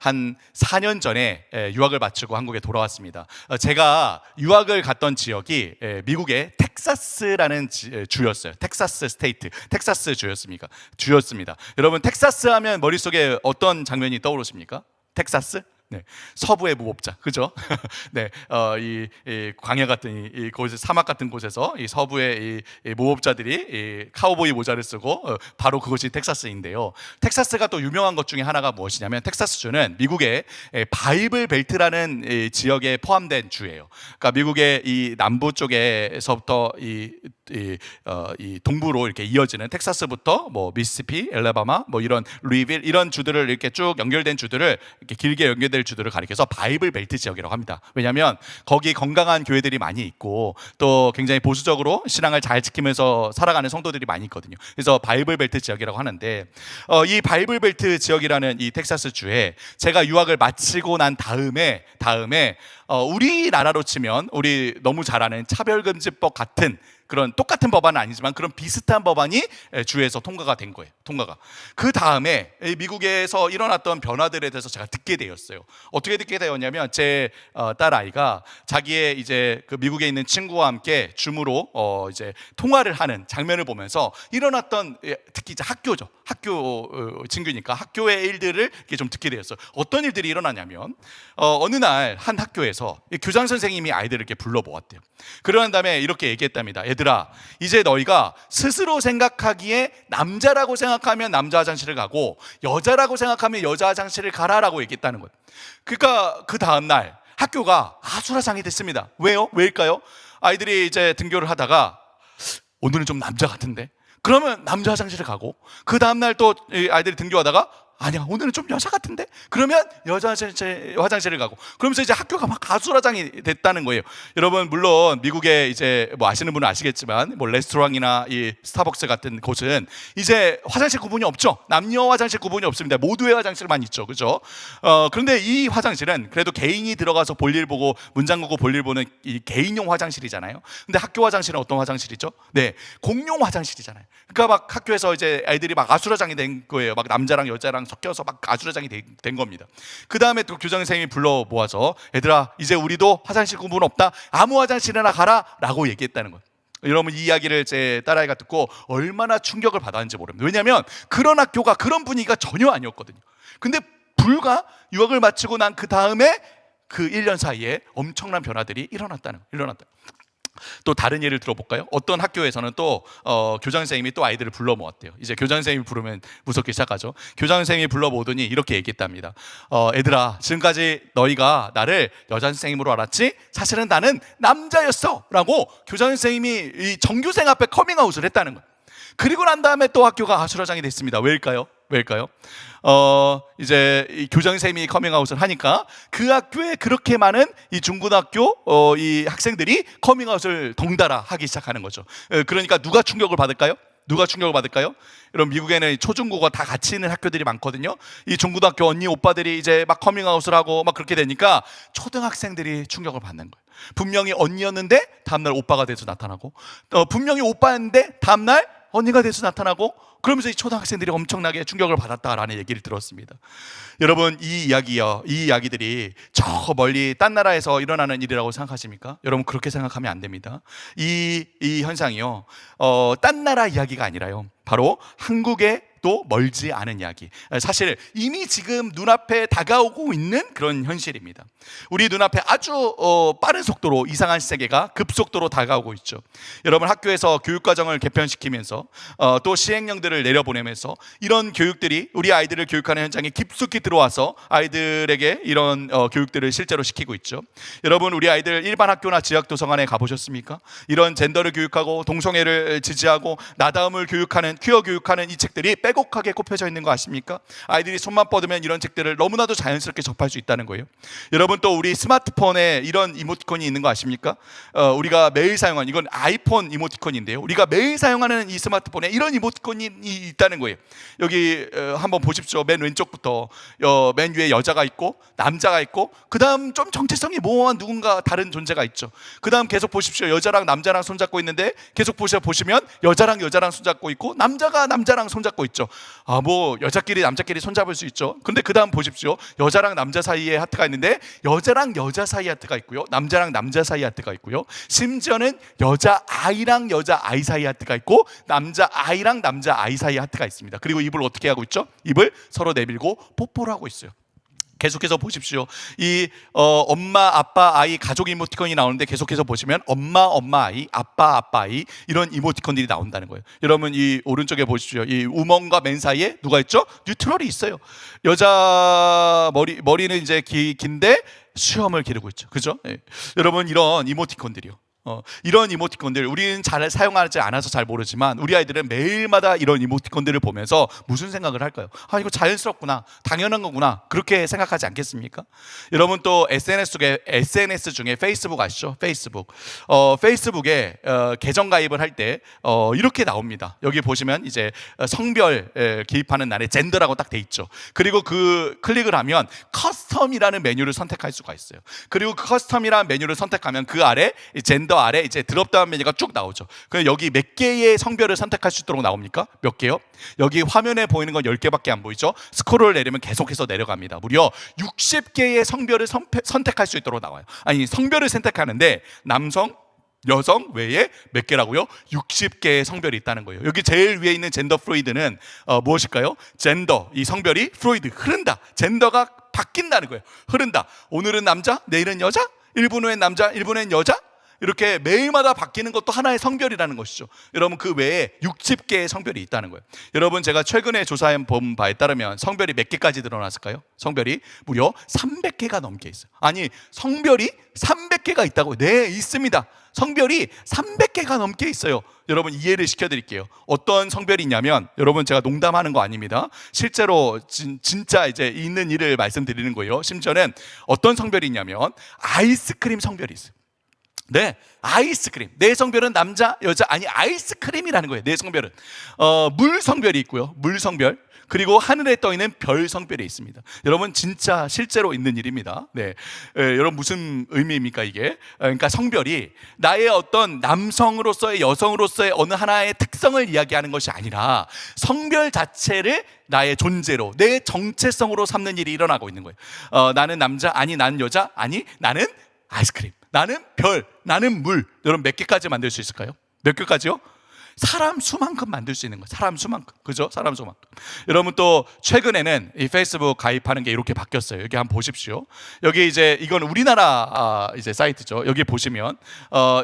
한 4년 전에 유학을 마치고 한국에 돌아왔습니다. 제가 유학을 갔던 지역이 미국의 텍사스라는 주였어요. 텍사스 스테이트, 텍사스 주였습니다. 여러분, 텍사스 하면 머릿속에 어떤 장면이 떠오르십니까? 텍사스? 네, 서부의 무법자, 그죠? 네, 이 광야 같은 이 곳, 사막 같은 곳에서 이 서부의 이 무법자들이 이 카우보이 모자를 쓰고 바로 그것이 텍사스인데요. 텍사스가 또 유명한 것 중에 하나가 무엇이냐면, 텍사스주는 미국의 바이블 벨트라는 이 지역에 포함된 주예요. 그러니까 미국의 이 남부 쪽에서부터 이 동부로 이렇게 이어지는, 텍사스부터 뭐 미시시피, 엘라바마, 뭐 이런 루이빌, 이런 주들을 이렇게 쭉 연결된 주들을 이렇게 길게 연결된 주들을 가리켜서 바이블 벨트 지역이라고 합니다. 왜냐하면 거기 건강한 교회들이 많이 있고 또 굉장히 보수적으로 신앙을 잘 지키면서 살아가는 성도들이 많이 있거든요. 그래서 바이블 벨트 지역이라고 하는데, 이 바이블 벨트 지역이라는 이 텍사스 주에 제가 유학을 마치고 난 다음에 우리나라로 치면 우리 너무 잘 아는 차별금지법 같은 그런 똑같은 법안은 아니지만 그런 비슷한 법안이 주에서 통과가 된 거예요. 통과가. 그 다음에 미국에서 일어났던 변화들에 대해서 제가 듣게 되었어요. 어떻게 듣게 되었냐면 제 딸아이가 자기의 이제 그 미국에 있는 친구와 함께 줌으로 이제 통화를 하는 장면을 보면서 일어났던, 특히 이제 학교죠. 학교 친구니까 학교의 일들을 이렇게 좀 듣게 되었어요. 어떤 일들이 일어나냐면 어느 날 한 학교에서 교장 선생님이 아이들을 이렇게 불러 모았대요. 그러는 다음에 이렇게 얘기했답니다. 얘들아, 이제 너희가 스스로 생각하기에 남자라고 생각하면 남자 화장실을 가고 여자라고 생각하면 여자 화장실을 가라라고 얘기했다는 거예요. 그러니까 그 다음날 학교가 아수라장이 됐습니다. 왜요? 왜일까요? 아이들이 이제 등교를 하다가 오늘은 좀 남자 같은데, 그러면 남자 화장실을 가고, 그 다음날 또 아이들이 등교하다가 아니야, 오늘은 좀 여자 같은데? 그러면 여자 화장실을 가고, 그러면서 이제 학교가 막 가수라장이 됐다는 거예요. 여러분, 물론 미국에 이제 뭐 아시는 분은 아시겠지만 뭐 레스토랑이나 이 스타벅스 같은 곳은 이제 화장실 구분이 없죠. 남녀 화장실 구분이 없습니다. 모두의 화장실만 있죠. 그죠? 그런데 이 화장실은 그래도 개인이 들어가서 볼일 보고 문 잠그고 볼일 보는 이 개인용 화장실이잖아요. 근데 학교 화장실은 어떤 화장실이죠? 네, 공용 화장실이잖아요. 그러니까 막 학교에서 이제 애들이 막 아수라장이 된 거예요. 막 남자랑 여자랑 섞여서 막 아수라장이 된 겁니다. 그 다음에 또 교장 선생님이 불러 모아서 얘들아, 이제 우리도 화장실 구분 없다. 아무 화장실이나 가라 라고 얘기했다는 거예요. 여러분, 이 이야기를 제 딸아이가 듣고 얼마나 충격을 받았는지 모릅니다. 왜냐하면 그런 학교가, 그런 분위기가 전혀 아니었거든요. 근데 불과 유학을 마치고 난 그 다음에 그 1년 사이에 엄청난 변화들이 일어났다. 또 다른 예를 들어볼까요? 어떤 학교에서는 또 교장 선생님이 또 아이들을 불러 모았대요. 이제 교장 선생님이 부르면 무섭게 시작하죠. 교장 선생님이 불러 모으더니 이렇게 얘기했답니다. 애들아, 지금까지 너희가 나를 여자 선생님으로 알았지? 사실은 나는 남자였어 라고 교장 선생님이 이 전교생 앞에 커밍아웃을 했다는 거예요. 그리고 난 다음에 또 학교가 아수라장이 됐습니다. 왜일까요? 이제 이 교장 선생님이 커밍아웃을 하니까 그 학교에 그렇게 많은 이 중고등학교 이 학생들이 커밍아웃을 덩달아 하기 시작하는 거죠. 그러니까 누가 충격을 받을까요? 여러분, 미국에는 초중고가 다 같이 있는 학교들이 많거든요. 이 중고등학교 언니 오빠들이 이제 막 커밍아웃을 하고 막 그렇게 되니까 초등학생들이 충격을 받는 거예요. 분명히 언니였는데 다음날 오빠가 돼서 나타나고, 분명히 오빠였는데 다음날 언니가 돼서 나타나고, 그러면서 이 초등학생들이 엄청나게 충격을 받았다라는 얘기를 들었습니다. 여러분, 이 이야기들이 저 멀리 딴 나라에서 일어나는 일이라고 생각하십니까? 여러분, 그렇게 생각하면 안 됩니다. 이 현상이요, 딴 나라 이야기가 아니라요, 바로 한국의 또 멀지 않은 이야기, 사실 이미 지금 눈앞에 다가오고 있는 그런 현실입니다. 우리 눈앞에 아주 빠른 속도로 이상한 세계가 급속도로 다가오고 있죠. 여러분, 학교에서 교육과정을 개편시키면서 또 시행령들을 내려보내면서 이런 교육들이 우리 아이들을 교육하는 현장에 깊숙이 들어와서 아이들에게 이런 교육들을 실제로 시키고 있죠. 여러분, 우리 아이들 일반 학교나 지역도서관에 가보셨습니까? 이런 젠더를 교육하고 동성애를 지지하고 나다움을 교육하는, 퀴어 교육하는 이 책들이 빼곡하게 꼽혀져 있는 거 아십니까? 아이들이 손만 뻗으면 이런 책들을 너무나도 자연스럽게 접할 수 있다는 거예요. 여러분, 또 우리 스마트폰에 이런 이모티콘이 있는 거 아십니까? 우리가 매일 사용하는, 이건 아이폰 이모티콘인데요, 우리가 매일 사용하는 이 스마트폰에 이런 이모티콘이 있다는 거예요. 여기 한번 보십시오. 맨 왼쪽부터 맨 위에 여자가 있고 남자가 있고, 그 다음 좀 정체성이 모호한 누군가 다른 존재가 있죠. 그 다음 계속 보십시오. 여자랑 남자랑 손잡고 있는데 계속 보시면 여자랑 손잡고 있고 남자가 남자랑 손잡고 있죠. 뭐 여자끼리 남자끼리 손잡을 수 있죠. 근데 그 다음 보십시오. 여자랑 남자 사이에 하트가 있는데 여자랑 여자 사이 하트가 있고요, 남자랑 남자 사이 하트가 있고요, 심지어는 여자 아이랑 여자 아이 사이 하트가 있고 남자 아이랑 남자 아이 사이 하트가 있습니다. 그리고 입을 어떻게 하고 있죠? 입을 서로 내밀고 뽀뽀를 하고 있어요. 계속해서 보십시오. 이 엄마, 아빠, 아이 가족 이모티콘이 나오는데 계속해서 보시면 엄마, 아이, 아빠, 아이, 이런 이모티콘들이 나온다는 거예요. 여러분, 이 오른쪽에 보십시오. 이 우먼과 맨 사이에 누가 있죠? 뉴트럴이 있어요. 여자 머리는 이제 긴데 수염을 기르고 있죠. 그죠? 예. 여러분, 이런 이모티콘들이요, 이런 이모티콘들 우리는 잘 사용하지 않아서 잘 모르지만 우리 아이들은 매일마다 이런 이모티콘들을 보면서 무슨 생각을 할까요? 아, 이거 자연스럽구나, 당연한 거구나, 그렇게 생각하지 않겠습니까? 여러분 또 SNS 중에 페이스북 아시죠? 페이스북에 계정 가입을 할 때 이렇게 나옵니다. 여기 보시면 이제 성별 기입하는 날에 젠더라고 딱 돼 있죠. 그리고 그 클릭을 하면 커스텀이라는 메뉴를 선택할 수가 있어요. 그리고 그 커스텀이라는 메뉴를 선택하면 그 아래 젠더 아래 이제 드롭다운 메뉴가 쭉 나오죠. 그럼 여기 몇 개의 성별을 선택할 수 있도록 나옵니까? 몇 개요? 여기 화면에 보이는 건 10개밖에 안 보이죠? 스크롤을 내리면 계속해서 내려갑니다. 무려 60개의 성별을 선택할 수 있도록 나와요. 아니, 성별을 선택하는데 남성, 여성 외에 몇 개라고요? 60개의 성별이 있다는 거예요. 여기 제일 위에 있는 젠더 프루이드는 무엇일까요? 젠더, 이 성별이 프루이드, 흐른다. 젠더가 바뀐다는 거예요. 흐른다. 오늘은 남자, 내일은 여자, 1분 후엔 남자, 1분 후엔 여자, 이렇게 매일마다 바뀌는 것도 하나의 성별이라는 것이죠. 여러분 그 외에 60개의 성별이 있다는 거예요. 여러분 제가 최근에 조사해 본 바에 따르면 성별이 몇 개까지 드러났을까요? 성별이 무려 300개가 넘게 있어요. 아니, 성별이 300개가 있다고요? 네, 있습니다. 성별이 300개가 넘게 있어요. 여러분 이해를 시켜드릴게요. 어떤 성별이 있냐면, 여러분 제가 농담하는 거 아닙니다. 실제로 진짜 이제 있는 일을 말씀드리는 거예요. 심지어는 어떤 성별이 있냐면 아이스크림 성별이 있어요. 네, 아이스크림. 내 성별은 남자, 여자, 아니 아이스크림이라는 거예요. 내 성별은 물 성별이 있고요. 물 성별. 그리고 하늘에 떠 있는 별 성별이 있습니다. 여러분 진짜 실제로 있는 일입니다. 네, 여러분 무슨 의미입니까 이게? 그러니까 성별이 나의 어떤 남성으로서의, 여성으로서의 어느 하나의 특성을 이야기하는 것이 아니라 성별 자체를 나의 존재로, 내 정체성으로 삼는 일이 일어나고 있는 거예요. 나는 남자, 아니 나는 여자, 아니 나는 아이스크림, 나는 별, 나는 물. 여러분 몇 개까지 만들 수 있을까요? 몇 개까지요? 사람 수만큼 만들 수 있는 거예요. 사람 수만큼. 그죠? 사람 수만큼. 여러분 또 최근에는 이 페이스북 가입하는 게 이렇게 바뀌었어요. 여기 한번 보십시오. 여기 이제 이건 우리나라 이제 사이트죠. 여기 보시면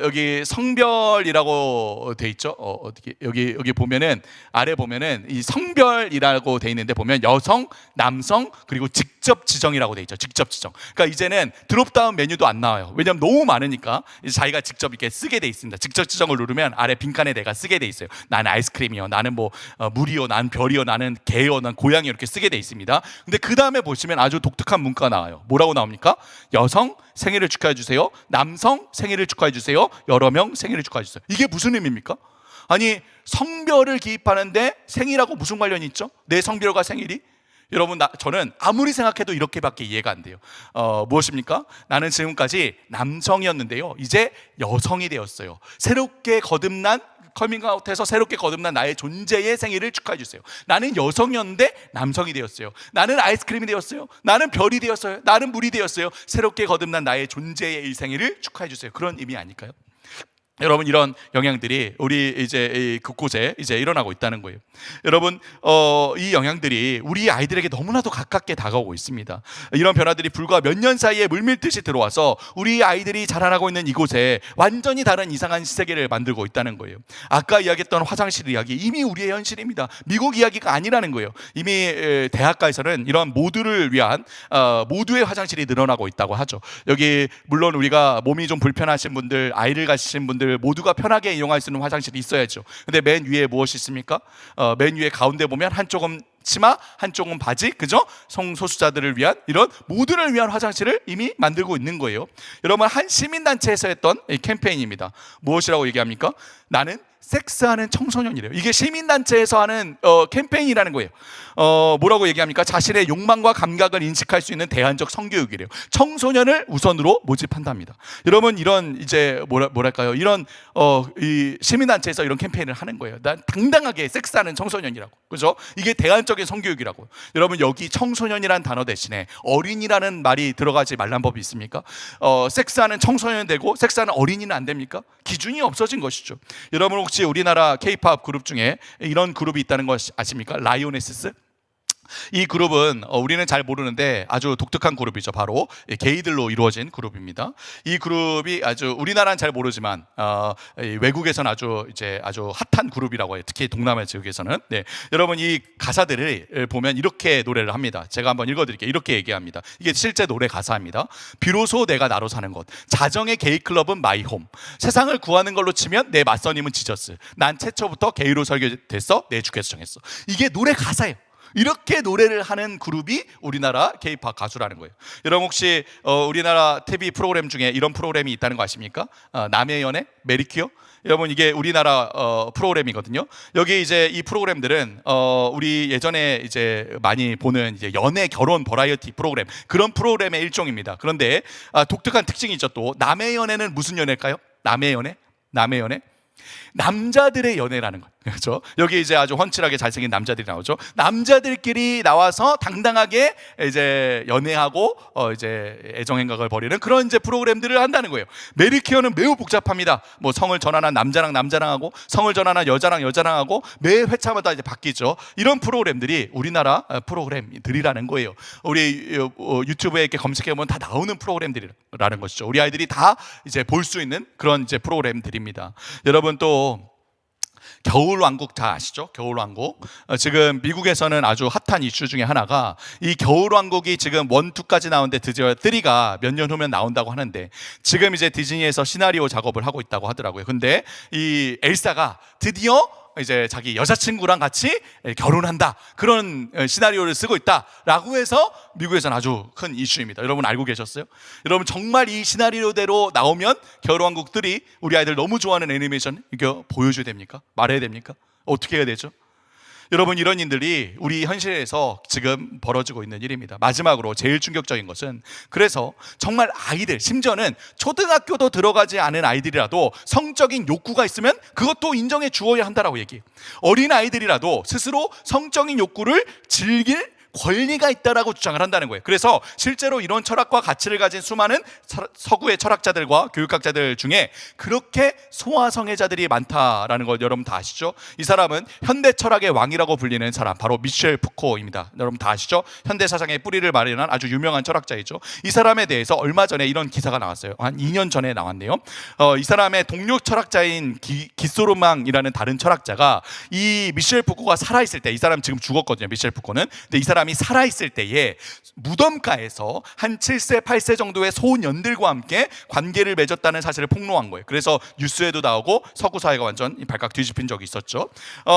여기 성별이라고 돼 있죠. 어떻게 여기 보면은 아래 보면은 이 성별이라고 돼 있는데 보면 여성, 남성, 그리고 직접 지정이라고 돼 있죠. 직접 지정. 그러니까 이제는 드롭다운 메뉴도 안 나와요. 왜냐하면 너무 많으니까 이제 자기가 직접 이렇게 쓰게 돼 있습니다. 직접 지정을 누르면 아래 빈칸에 내가 쓰게 돼 있어요. 나는 아이스크림이요, 나는 뭐 물이요, 나는 별이요, 나는 개요, 난 고양이, 이렇게 쓰게 돼 있습니다. 근데 그 다음에 보시면 아주 독특한 문구가 나와요. 뭐라고 나옵니까? 여성 생일을 축하해 주세요, 남성 생일을 축하해 주세요, 여러 명 생일을 축하해 주세요. 이게 무슨 의미입니까? 아니, 성별을 기입하는데 생일하고 무슨 관련이 있죠? 내 성별과 생일이? 여러분 저는 아무리 생각해도 이렇게밖에 이해가 안 돼요. 무엇입니까? 나는 지금까지 남성이었는데요, 이제 여성이 되었어요. 새롭게 거듭난, 커밍아웃해서 새롭게 거듭난 나의 존재의 생일을 축하해 주세요. 나는 여성이었는데 남성이 되었어요. 나는 아이스크림이 되었어요. 나는 별이 되었어요. 나는 물이 되었어요. 새롭게 거듭난 나의 존재의 이 생일을 축하해 주세요. 그런 의미 아닐까요? 여러분 이런 영향들이 우리 이제 곳곳에 이제 일어나고 있다는 거예요. 여러분 이 영향들이 우리 아이들에게 너무나도 가깝게 다가오고 있습니다. 이런 변화들이 불과 몇 년 사이에 물밀듯이 들어와서 우리 아이들이 자라나고 있는 이곳에 완전히 다른 이상한 세계를 만들고 있다는 거예요. 아까 이야기했던 화장실 이야기 이미 우리의 현실입니다. 미국 이야기가 아니라는 거예요. 이미 대학가에서는 이런 모두를 위한 모두의 화장실이 늘어나고 있다고 하죠. 여기 물론 우리가 몸이 좀 불편하신 분들, 아이를 가지신 분들 모두가 편하게 이용할 수 있는 화장실이 있어야죠. 근데 맨 위에 무엇이 있습니까? 맨 위에 가운데 보면 한쪽은 치마, 한쪽은 바지, 그죠? 성소수자들을 위한 이런 모두를 위한 화장실을 이미 만들고 있는 거예요. 여러분 한 시민단체에서 했던 이 캠페인입니다. 무엇이라고 얘기합니까? 나는 섹스하는 청소년이래요. 이게 시민단체에서 하는 캠페인이라는 거예요. 뭐라고 얘기합니까? 자신의 욕망과 감각을 인식할 수 있는 대안적 성교육이래요. 청소년을 우선으로 모집한답니다. 여러분 이런 이제 뭐랄까요? 이런 이 시민단체에서 이런 캠페인을 하는 거예요. 난 당당하게 섹스하는 청소년이라고, 그죠? 이게 대안적인 성교육이라고. 여러분 여기 청소년이란 단어 대신에 어린이라는 말이 들어가지 말란 법이 있습니까? 섹스하는 청소년 되고 섹스하는 어린이는 안 됩니까? 기준이 없어진 것이죠. 여러분 혹시 우리나라 K-팝 그룹 중에 이런 그룹이 있다는 거 아십니까? 라이오네시스? 이 그룹은 우리는 잘 모르는데 아주 독특한 그룹이죠. 바로 게이들로 이루어진 그룹입니다. 이 그룹이 아주 우리나라는 잘 모르지만 외국에서는 아주 핫한 그룹이라고 해요. 특히 동남아 지역에서는. 네. 여러분 이 가사들을 보면 이렇게 노래를 합니다. 제가 한번 읽어드릴게요. 이렇게 얘기합니다. 이게 실제 노래 가사입니다. 비로소 내가 나로 사는 것, 자정의 게이클럽은 마이홈, 세상을 구하는 걸로 치면 내 맞선임은 지저스, 난 최초부터 게이로 설계됐어, 내 주께서 정했어. 이게 노래 가사예요. 이렇게 노래를 하는 그룹이 우리나라 K-팝 가수라는 거예요. 여러분 혹시 우리나라 TV 프로그램 중에 이런 프로그램이 있다는 거 아십니까? 남의 연애, 메리큐어. 여러분 이게 우리나라 프로그램이거든요. 여기 이제 이 프로그램들은 우리 예전에 이제 많이 보는 이제 연애 결혼 버라이어티 프로그램, 그런 프로그램의 일종입니다. 그런데 독특한 특징이 있죠. 또 남의 연애는 무슨 연애일까요? 남의 연애? 남자들의 연애라는 거예요. 그렇죠? 여기 이제 아주 훤칠하게 잘생긴 남자들이 나오죠. 남자들끼리 나와서 당당하게 이제 연애하고 이제 애정행각을 벌이는 그런 이제 프로그램들을 한다는 거예요. 메리케어는 매우 복잡합니다. 뭐 성을 전하는 남자랑 하고, 성을 전하는 여자랑 하고, 매 회차마다 이제 바뀌죠. 이런 프로그램들이 우리나라 프로그램들이라는 거예요. 우리 유튜브에 이렇게 검색해 보면 다 나오는 프로그램들이라는 것이죠. 우리 아이들이 다 이제 볼 수 있는 그런 이제 프로그램들입니다. 여러분 또 겨울왕국 다 아시죠? 겨울왕국. 지금 미국에서는 아주 핫한 이슈 중에 하나가 이 겨울왕국이 지금 1, 2까지 나오는데 드디어 3가 몇 년 후면 나온다고 하는데, 지금 이제 디즈니에서 시나리오 작업을 하고 있다고 하더라고요. 근데 이 엘사가 드디어 이제 자기 여자친구랑 같이 결혼한다, 그런 시나리오를 쓰고 있다라고 해서 미국에서는 아주 큰 이슈입니다. 여러분 알고 계셨어요? 여러분 정말 이 시나리오대로 나오면 겨울왕국들이 우리 아이들 너무 좋아하는 애니메이션 이거 보여줘야 됩니까? 말해야 됩니까? 어떻게 해야 되죠? 여러분 이런 일들이 우리 현실에서 지금 벌어지고 있는 일입니다. 마지막으로 제일 충격적인 것은, 그래서 정말 아이들, 심지어는 초등학교도 들어가지 않은 아이들이라도 성적인 욕구가 있으면 그것도 인정해 주어야 한다라고 얘기해요. 어린 아이들이라도 스스로 성적인 욕구를 즐길 권리가 있다라고 주장을 한다는 거예요. 그래서 실제로 이런 철학과 가치를 가진 수많은 서구의 철학자들과 교육학자들 중에 그렇게 소아성애자들이 많다라는 걸 여러분 다 아시죠? 이 사람은 현대 철학의 왕이라고 불리는 사람, 바로 미셸 푸코입니다. 여러분 다 아시죠? 현대 사상의 뿌리를 마련한 아주 유명한 철학자이죠. 이 사람에 대해서 얼마 전에 이런 기사가 나왔어요. 한 2년 전에 나왔네요. 이 사람의 동료 철학자인 기소르망이라는 다른 철학자가 이 미셸 푸코가 살아있을 때, 이 사람 지금 죽었거든요, 미셸 푸코는. 근데 이 사람이 살아있을 때에 무덤가에서 한 7세, 8세 정도의 소년들과 함께 관계를 맺었다는 사실을 폭로한 거예요. 그래서 뉴스에도 나오고 서구 사회가 완전 발칵 뒤집힌 적이 있었죠.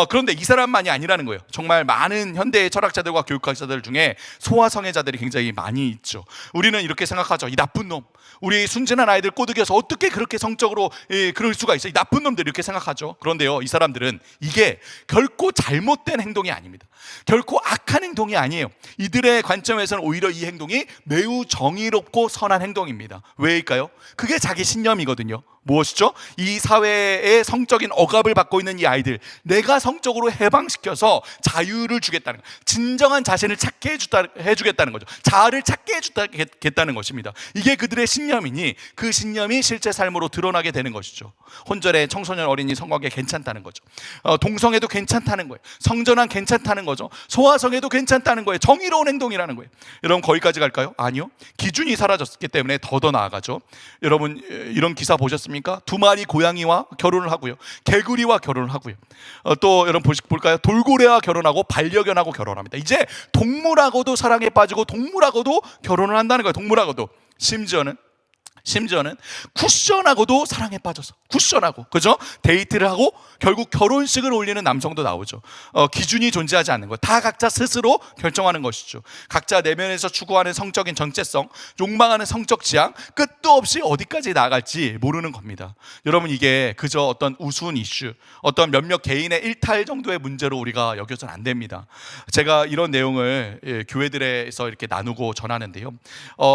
그런데 이 사람만이 아니라는 거예요. 정말 많은 현대의 철학자들과 교육학자들 중에 소아성애자들이 굉장히 많이 있죠. 우리는 이렇게 생각하죠. 이 나쁜 놈, 우리 순진한 아이들 꼬드겨서 어떻게 그렇게 성적으로 그럴 수가 있어, 이 나쁜 놈들, 이렇게 생각하죠. 그런데요, 이 사람들은 이게 결코 잘못된 행동이 아닙니다. 결코 악한 행동이 아니에요. 이들의 관점에서는 오히려 이 행동이 매우 정의롭고 선한 행동입니다. 왜일까요? 그게 자기 신념이거든요. 무엇이죠? 이 사회의 성적인 억압을 받고 있는 이 아이들, 내가 성적으로 해방시켜서 자유를 주겠다는 거예요. 진정한 자신을 찾게 해주겠다는 거죠. 자아를 찾게 해주겠다는 것입니다. 이게 그들의 신념이니 그 신념이 실제 삶으로 드러나게 되는 것이죠. 혼절의 청소년 어린이 성관계 괜찮다는 거죠. 동성애도 괜찮다는 거예요. 성전환 괜찮다는 거죠. 소아성애도 괜찮다는 거예요. 정의로운 행동이라는 거예요. 여러분 거기까지 갈까요? 아니요. 기준이 사라졌기 때문에 더 나아가죠. 여러분 이런 기사 보셨습니까? 2마리 고양이와 결혼을 하고요, 개구리와 결혼을 하고요, 또 여러분 볼까요? 돌고래와 결혼하고 반려견하고 결혼합니다. 이제 동물하고도 사랑에 빠지고 동물하고도 결혼을 한다는 거예요. 동물하고도. 심지어는 쿠션하고도 사랑에 빠져서, 쿠션하고, 그죠? 데이트를 하고 결국 결혼식을 올리는 남성도 나오죠. 기준이 존재하지 않는 것, 다 각자 스스로 결정하는 것이죠. 각자 내면에서 추구하는 성적인 정체성, 욕망하는 성적 지향, 끝도 없이 어디까지 나아갈지 모르는 겁니다. 여러분 이게 그저 어떤 우스운 이슈, 어떤 몇몇 개인의 일탈 정도의 문제로 우리가 여겨서는 안 됩니다. 제가 이런 내용을 교회들에서 이렇게 나누고 전하는데요,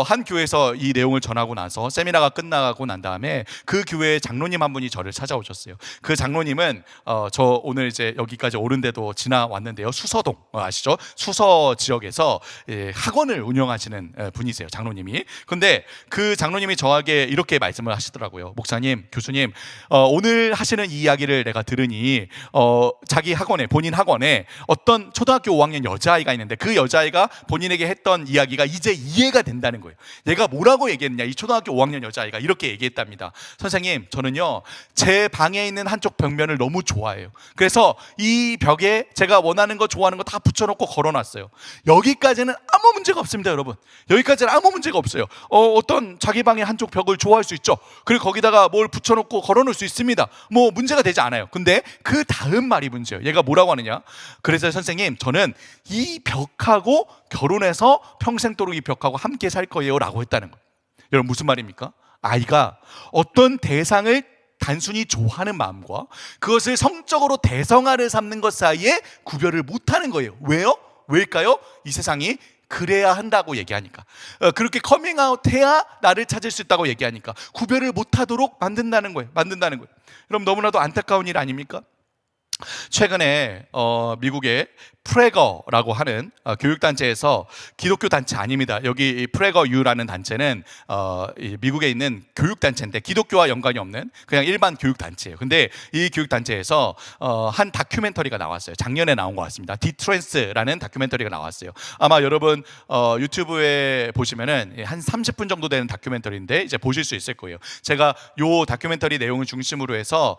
한 교회에서 이 내용을 전하고 나서 세미나가 끝나고 난 다음에 그 교회 장로님 한 분이 저를 찾아오셨어요. 그 장로님은 저 오늘 이제 여기까지 오는데도 지나왔는데요. 수서동 아시죠? 수서 지역에서 학원을 운영하시는 분이세요, 장로님이. 근데 그 장로님이 저에게 이렇게 말씀을 하시더라고요. 목사님, 교수님, 오늘 하시는 이 이야기를 내가 들으니 자기 학원에, 본인 학원에 어떤 초등학교 5학년 여자아이가 있는데 그 여자아이가 본인에게 했던 이야기가 이제 이해가 된다는 거예요. 얘가 뭐라고 얘기했냐, 이 초등학교 5학년 여자아이가 이렇게 얘기했답니다. 선생님, 저는요 제 방에 있는 한쪽 벽면을 너무 좋아해요. 그래서 이 벽에 제가 원하는 거 좋아하는 거 다 붙여놓고 걸어놨어요. 여기까지는 아무 문제가 없습니다, 여러분. 여기까지는 아무 문제가 없어요. 어떤 자기 방의 한쪽 벽을 좋아할 수 있죠. 그리고 거기다가 뭘 붙여놓고 걸어놓을 수 있습니다. 뭐 문제가 되지 않아요. 근데 그 다음 말이 문제예요. 얘가 뭐라고 하느냐, 그래서 선생님, 저는 이 벽하고 결혼해서 평생도록 이 벽하고 함께 살 거예요 라고 했다는 거예요. 여러분, 무슨 말입니까? 아이가 어떤 대상을 단순히 좋아하는 마음과 그것을 성적으로 대성화를 삼는 것 사이에 구별을 못하는 거예요. 왜요? 왜일까요? 이 세상이 그래야 한다고 얘기하니까, 그렇게 커밍아웃해야 나를 찾을 수 있다고 얘기하니까 구별을 못하도록 만든다는 거예요. 여러분, 너무나도 안타까운 일 아닙니까? 최근에 미국의 프레거라고 하는 교육단체에서, 기독교 단체 아닙니다. 여기 프레거 U라는 단체는 미국에 있는 교육단체인데 기독교와 연관이 없는 그냥 일반 교육단체예요. 근데 이 교육단체에서 한 다큐멘터리가 나왔어요. 작년에 나온 것 같습니다. 디트랜스라는 다큐멘터리가 나왔어요. 아마 여러분 유튜브에 보시면은 한 30분 정도 되는 다큐멘터리인데 이제 보실 수 있을 거예요. 제가 요 다큐멘터리 내용을 중심으로 해서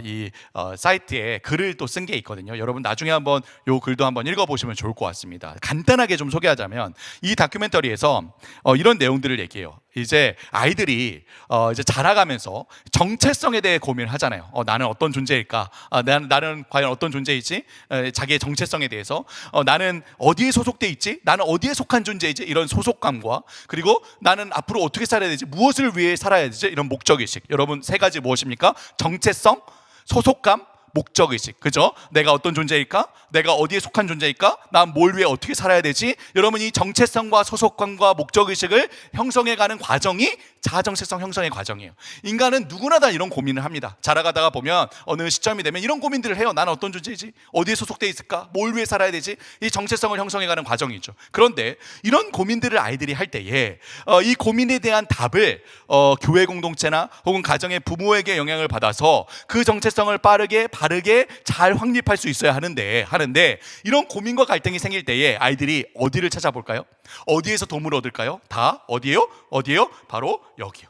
이 사이트에 글을 또 쓴 게 있거든요. 여러분 나중에 한번 요 글도 한번 읽어보시면 좋을 것 같습니다. 간단하게 좀 소개하자면 이 다큐멘터리에서 이런 내용들을 얘기해요. 이제 아이들이 이제 자라가면서 정체성에 대해 고민을 하잖아요. 나는 어떤 존재일까? 나는 과연 어떤 존재이지? 자기의 정체성에 대해서 나는 어디에 소속돼 있지? 나는 어디에 속한 존재이지? 이런 소속감과, 그리고 나는 앞으로 어떻게 살아야 되지? 무엇을 위해 살아야 되지? 이런 목적의식. 여러분, 세 가지 무엇입니까? 정체성, 소속감, 목적의식. 그죠? 내가 어떤 존재일까? 내가 어디에 속한 존재일까? 난 뭘 위해 어떻게 살아야 되지? 여러분, 이 정체성과 소속감과 목적의식을 형성해가는 과정이 자아정체성 형성의 과정이에요. 인간은 누구나 다 이런 고민을 합니다. 자라가다가 보면 어느 시점이 되면 이런 고민들을 해요. 나는 어떤 존재이지? 어디에 소속돼 있을까? 뭘 위해 살아야 되지? 이 정체성을 형성해가는 과정이죠. 그런데 이런 고민들을 아이들이 할 때에 이 고민에 대한 답을 교회 공동체나 혹은 가정의 부모에게 영향을 받아서 그 정체성을 바르게 잘 확립할 수 있어야 하는데 이런 고민과 갈등이 생길 때에 아이들이 어디를 찾아볼까요? 어디에서 도움을 얻을까요? 다 어디예요? 바로 여기요.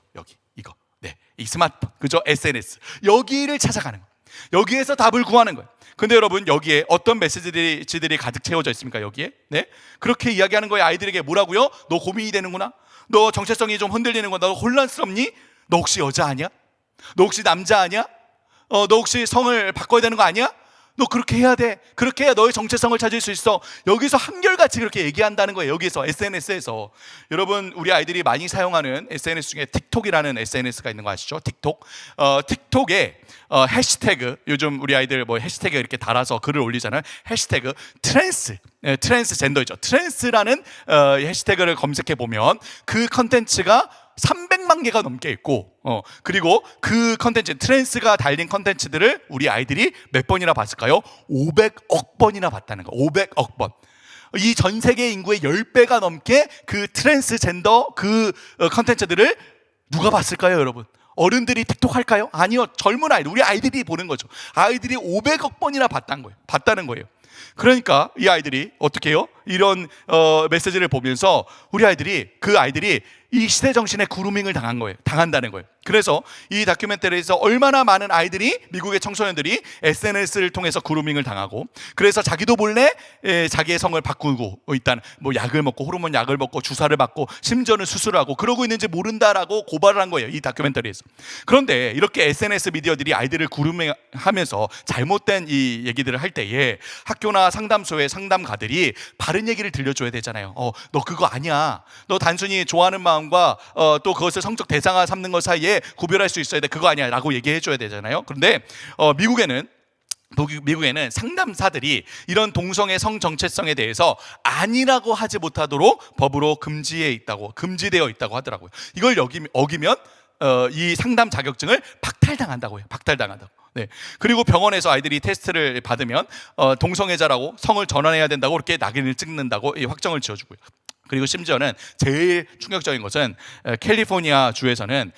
이거. 네, 이 스마트폰, 그죠? SNS, 여기를 찾아가는 거예요. 여기에서 답을 구하는 거예요. 근데 여러분, 여기에 어떤 메시지들이 가득 채워져 있습니까? 여기에? 네, 그렇게 이야기하는 거예요. 아이들에게 뭐라고요? 너 고민이 되는구나. 너 정체성이 좀 흔들리는구나. 너 혼란스럽니? 너 혹시 여자 아니야? 너 혹시 남자 아니야? 너 혹시 성을 바꿔야 되는 거 아니야? 너 그렇게 해야 돼. 그렇게 해야 너의 정체성을 찾을 수 있어. 여기서 한결같이 그렇게 얘기한다는 거예요. 여기서 SNS에서. 여러분, 우리 아이들이 많이 사용하는 SNS 중에 틱톡이라는 SNS가 있는 거 아시죠? 틱톡에 해시태그, 요즘 우리 아이들 뭐 해시태그 이렇게 달아서 글을 올리잖아요. 해시태그 트랜스젠더이죠. 트랜스라는 해시태그를 검색해 보면 그 컨텐츠가 300만 개가 넘게 있고, 그리고 그 컨텐츠, 트랜스가 달린 컨텐츠들을 우리 아이들이 몇 번이나 봤을까요? 500억 번이나 봤다는 거. 500억 번. 이 전 세계 인구의 10배가 넘게 그 트랜스젠더 그 컨텐츠들을 누가 봤을까요, 여러분? 어른들이 틱톡 할까요? 아니요. 젊은 아이들, 우리 아이들이 보는 거죠. 아이들이 500억 번이나 봤다는 거예요. 그러니까 이 아이들이 어떻게 해요? 이런 메시지를 보면서 그 아이들이 이 시대 정신에 그루밍을 당한다는 거예요. 그래서 이 다큐멘터리에서 얼마나 많은 아이들이, 미국의 청소년들이 SNS를 통해서 그루밍을 당하고, 그래서 자기도 몰래 자기의 성을 바꾸고 있다는, 뭐 약을 먹고, 호르몬 약을 먹고, 주사를 맞고, 심지어는 수술을 하고 그러고 있는지 모른다라고 고발을 한 거예요, 이 다큐멘터리에서. 그런데 이렇게 SNS 미디어들이 아이들을 그루밍하면서 잘못된 이 얘기들을 할 때에 학교나 상담소의 상담가들이 바른 얘기를 들려줘야 되잖아요. 너 그거 아니야. 너 단순히 좋아하는 마음과 또 그것을 성적 대상화 삼는 것 사이에 구별할 수 있어야 돼. 그거 아니야 라고 얘기해 줘야 되잖아요. 그런데 미국에는 상담사들이 이런 동성애 성 정체성에 대해서 아니라고 하지 못하도록 법으로 금지되어 있다고 하더라고요. 이걸 어기면 이 상담 자격증을 박탈당한다고 해요. 박탈당한다고. 네. 그리고 병원에서 아이들이 테스트를 받으면 동성애자라고 성을 전환해야 된다고 이렇게 낙인을 찍는다고 이 확정을 지어주고요. 그리고 심지어는 제일 충격적인 것은 캘리포니아 주에서는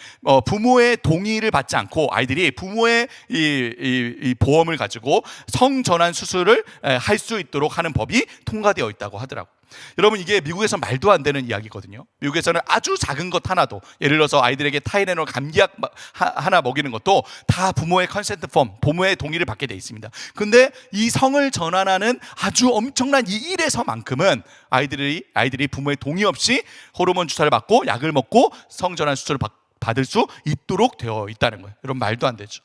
부모의 동의를 받지 않고 아이들이 부모의 이 보험을 가지고 성전환 수술을 할 수 있도록 하는 법이 통과되어 있다고 하더라고요. 여러분, 이게 미국에서 말도 안 되는 이야기거든요. 미국에서는 아주 작은 것 하나도, 예를 들어서 아이들에게 타이레놀 감기약 하나 먹이는 것도 다 부모의 컨센트 폼, 부모의 동의를 받게 돼 있습니다. 근데 이 성을 전환하는 아주 엄청난 이 일에서만큼은 아이들이 부모의 동의 없이 호르몬 주사를 맞고 약을 먹고 성전환 수술을 받을 수 있도록 되어 있다는 거예요. 여러분, 말도 안 되죠.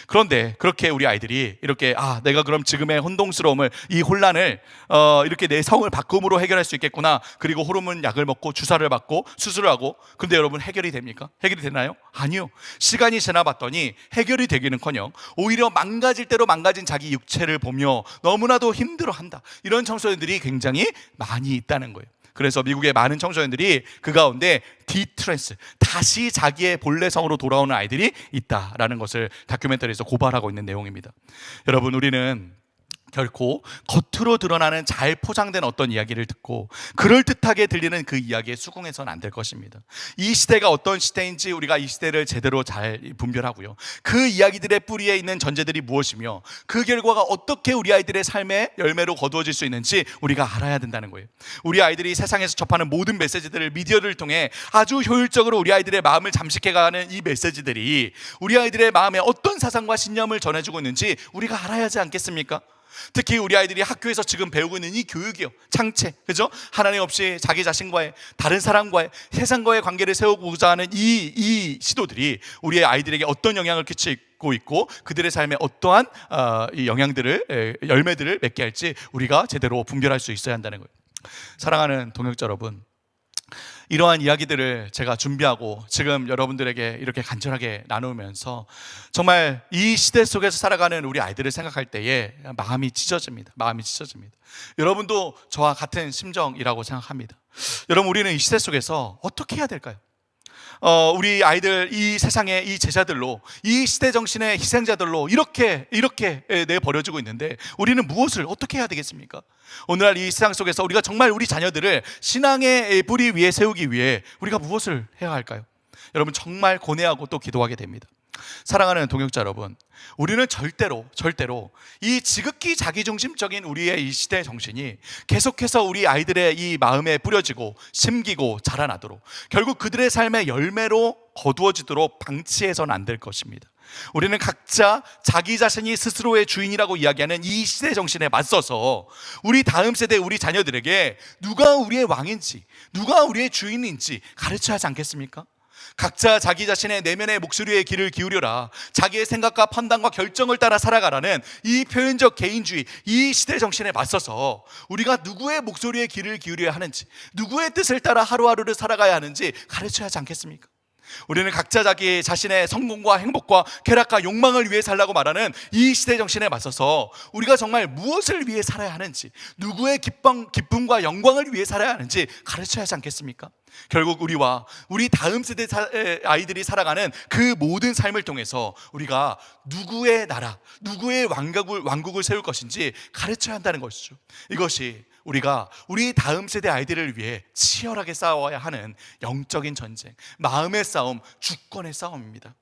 그런데 그렇게 우리 아이들이 이렇게 내가 그럼 지금의 혼동스러움을, 이 혼란을 이렇게 내 성을 바꿈으로 해결할 수 있겠구나. 그리고 호르몬 약을 먹고 주사를 받고 수술을 하고. 근데 여러분, 해결이 됩니까? 해결이 되나요? 아니요. 시간이 지나봤더니 해결이 되기는커녕 오히려 망가질 대로 망가진 자기 육체를 보며 너무나도 힘들어한다. 이런 청소년들이 굉장히 많이 있다는 거예요. 그래서 미국의 많은 청소년들이 그 가운데 디트랜스, 다시 자기의 본래 성으로 돌아오는 아이들이 있다라는 것을 다큐멘터리에서 고발하고 있는 내용입니다. 여러분, 우리는 결코 겉으로 드러나는 잘 포장된 어떤 이야기를 듣고 그럴듯하게 들리는 그 이야기에 수긍해서는 안 될 것입니다. 이 시대가 어떤 시대인지 우리가 이 시대를 제대로 잘 분별하고요, 그 이야기들의 뿌리에 있는 전제들이 무엇이며 그 결과가 어떻게 우리 아이들의 삶의 열매로 거두어질 수 있는지 우리가 알아야 된다는 거예요. 우리 아이들이 세상에서 접하는 모든 메시지들을 미디어를 통해 아주 효율적으로 우리 아이들의 마음을 잠식해가는 이 메시지들이 우리 아이들의 마음에 어떤 사상과 신념을 전해주고 있는지 우리가 알아야 하지 않겠습니까? 특히 우리 아이들이 학교에서 지금 배우고 있는 이 교육이요, 창체, 그죠? 하나님 없이 자기 자신과의, 다른 사람과의, 세상과의 관계를 세우고자 하는 이 시도들이 우리의 아이들에게 어떤 영향을 끼치고 있고 그들의 삶에 어떠한 이 영향들을, 열매들을 맺게 할지 우리가 제대로 분별할 수 있어야 한다는 거예요. 사랑하는 동역자 여러분, 이러한 이야기들을 제가 준비하고 지금 여러분들에게 이렇게 간절하게 나누면서 정말 이 시대 속에서 살아가는 우리 아이들을 생각할 때에 마음이 찢어집니다. 마음이 찢어집니다. 여러분도 저와 같은 심정이라고 생각합니다. 여러분, 우리는 이 시대 속에서 어떻게 해야 될까요? 우리 아이들 이 세상의 이 제자들로, 이 시대 정신의 희생자들로 이렇게 내버려지고 있는데 우리는 무엇을 어떻게 해야 되겠습니까? 오늘날 이 세상 속에서 우리가 정말 우리 자녀들을 신앙의 뿌리 위에 세우기 위해 우리가 무엇을 해야 할까요? 여러분, 정말 고뇌하고 또 기도하게 됩니다. 사랑하는 동역자 여러분, 우리는 절대로 이 지극히 자기중심적인 우리의 이 시대 정신이 계속해서 우리 아이들의 이 마음에 뿌려지고 심기고 자라나도록, 결국 그들의 삶의 열매로 거두어지도록 방치해서는 안 될 것입니다. 우리는 각자 자기 자신이 스스로의 주인이라고 이야기하는 이 시대 정신에 맞서서 우리 다음 세대, 우리 자녀들에게 누가 우리의 왕인지, 누가 우리의 주인인지 가르쳐야 하지 않겠습니까? 각자 자기 자신의 내면의 목소리에 귀를 기울여라, 자기의 생각과 판단과 결정을 따라 살아가라는 이 표현적 개인주의, 이 시대 정신에 맞서서 우리가 누구의 목소리에 귀를 기울여야 하는지, 누구의 뜻을 따라 하루하루를 살아가야 하는지 가르쳐야 하지 않겠습니까? 우리는 각자 자기 자신의 성공과 행복과 쾌락과 욕망을 위해 살라고 말하는 이 시대 정신에 맞서서 우리가 정말 무엇을 위해 살아야 하는지, 누구의 기쁨과 영광을 위해 살아야 하는지 가르쳐야 하지 않겠습니까? 결국 우리와 우리 다음 세대 아이들이 살아가는 그 모든 삶을 통해서 우리가 누구의 나라, 누구의 왕국을 세울 것인지 가르쳐야 한다는 것이죠. 이것이 우리가 우리 다음 세대 아이들을 위해 치열하게 싸워야 하는 영적인 전쟁, 마음의 싸움, 주권의 싸움입니다.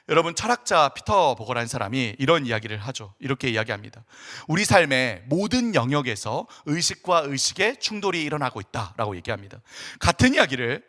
여러분, 철학자 피터 보거라는 사람이 이런 이야기를 하죠. 이렇게 이야기합니다. 우리 삶의 모든 영역에서 의식과 의식의 충돌이 일어나고 있다라고 얘기합니다. 같은 이야기를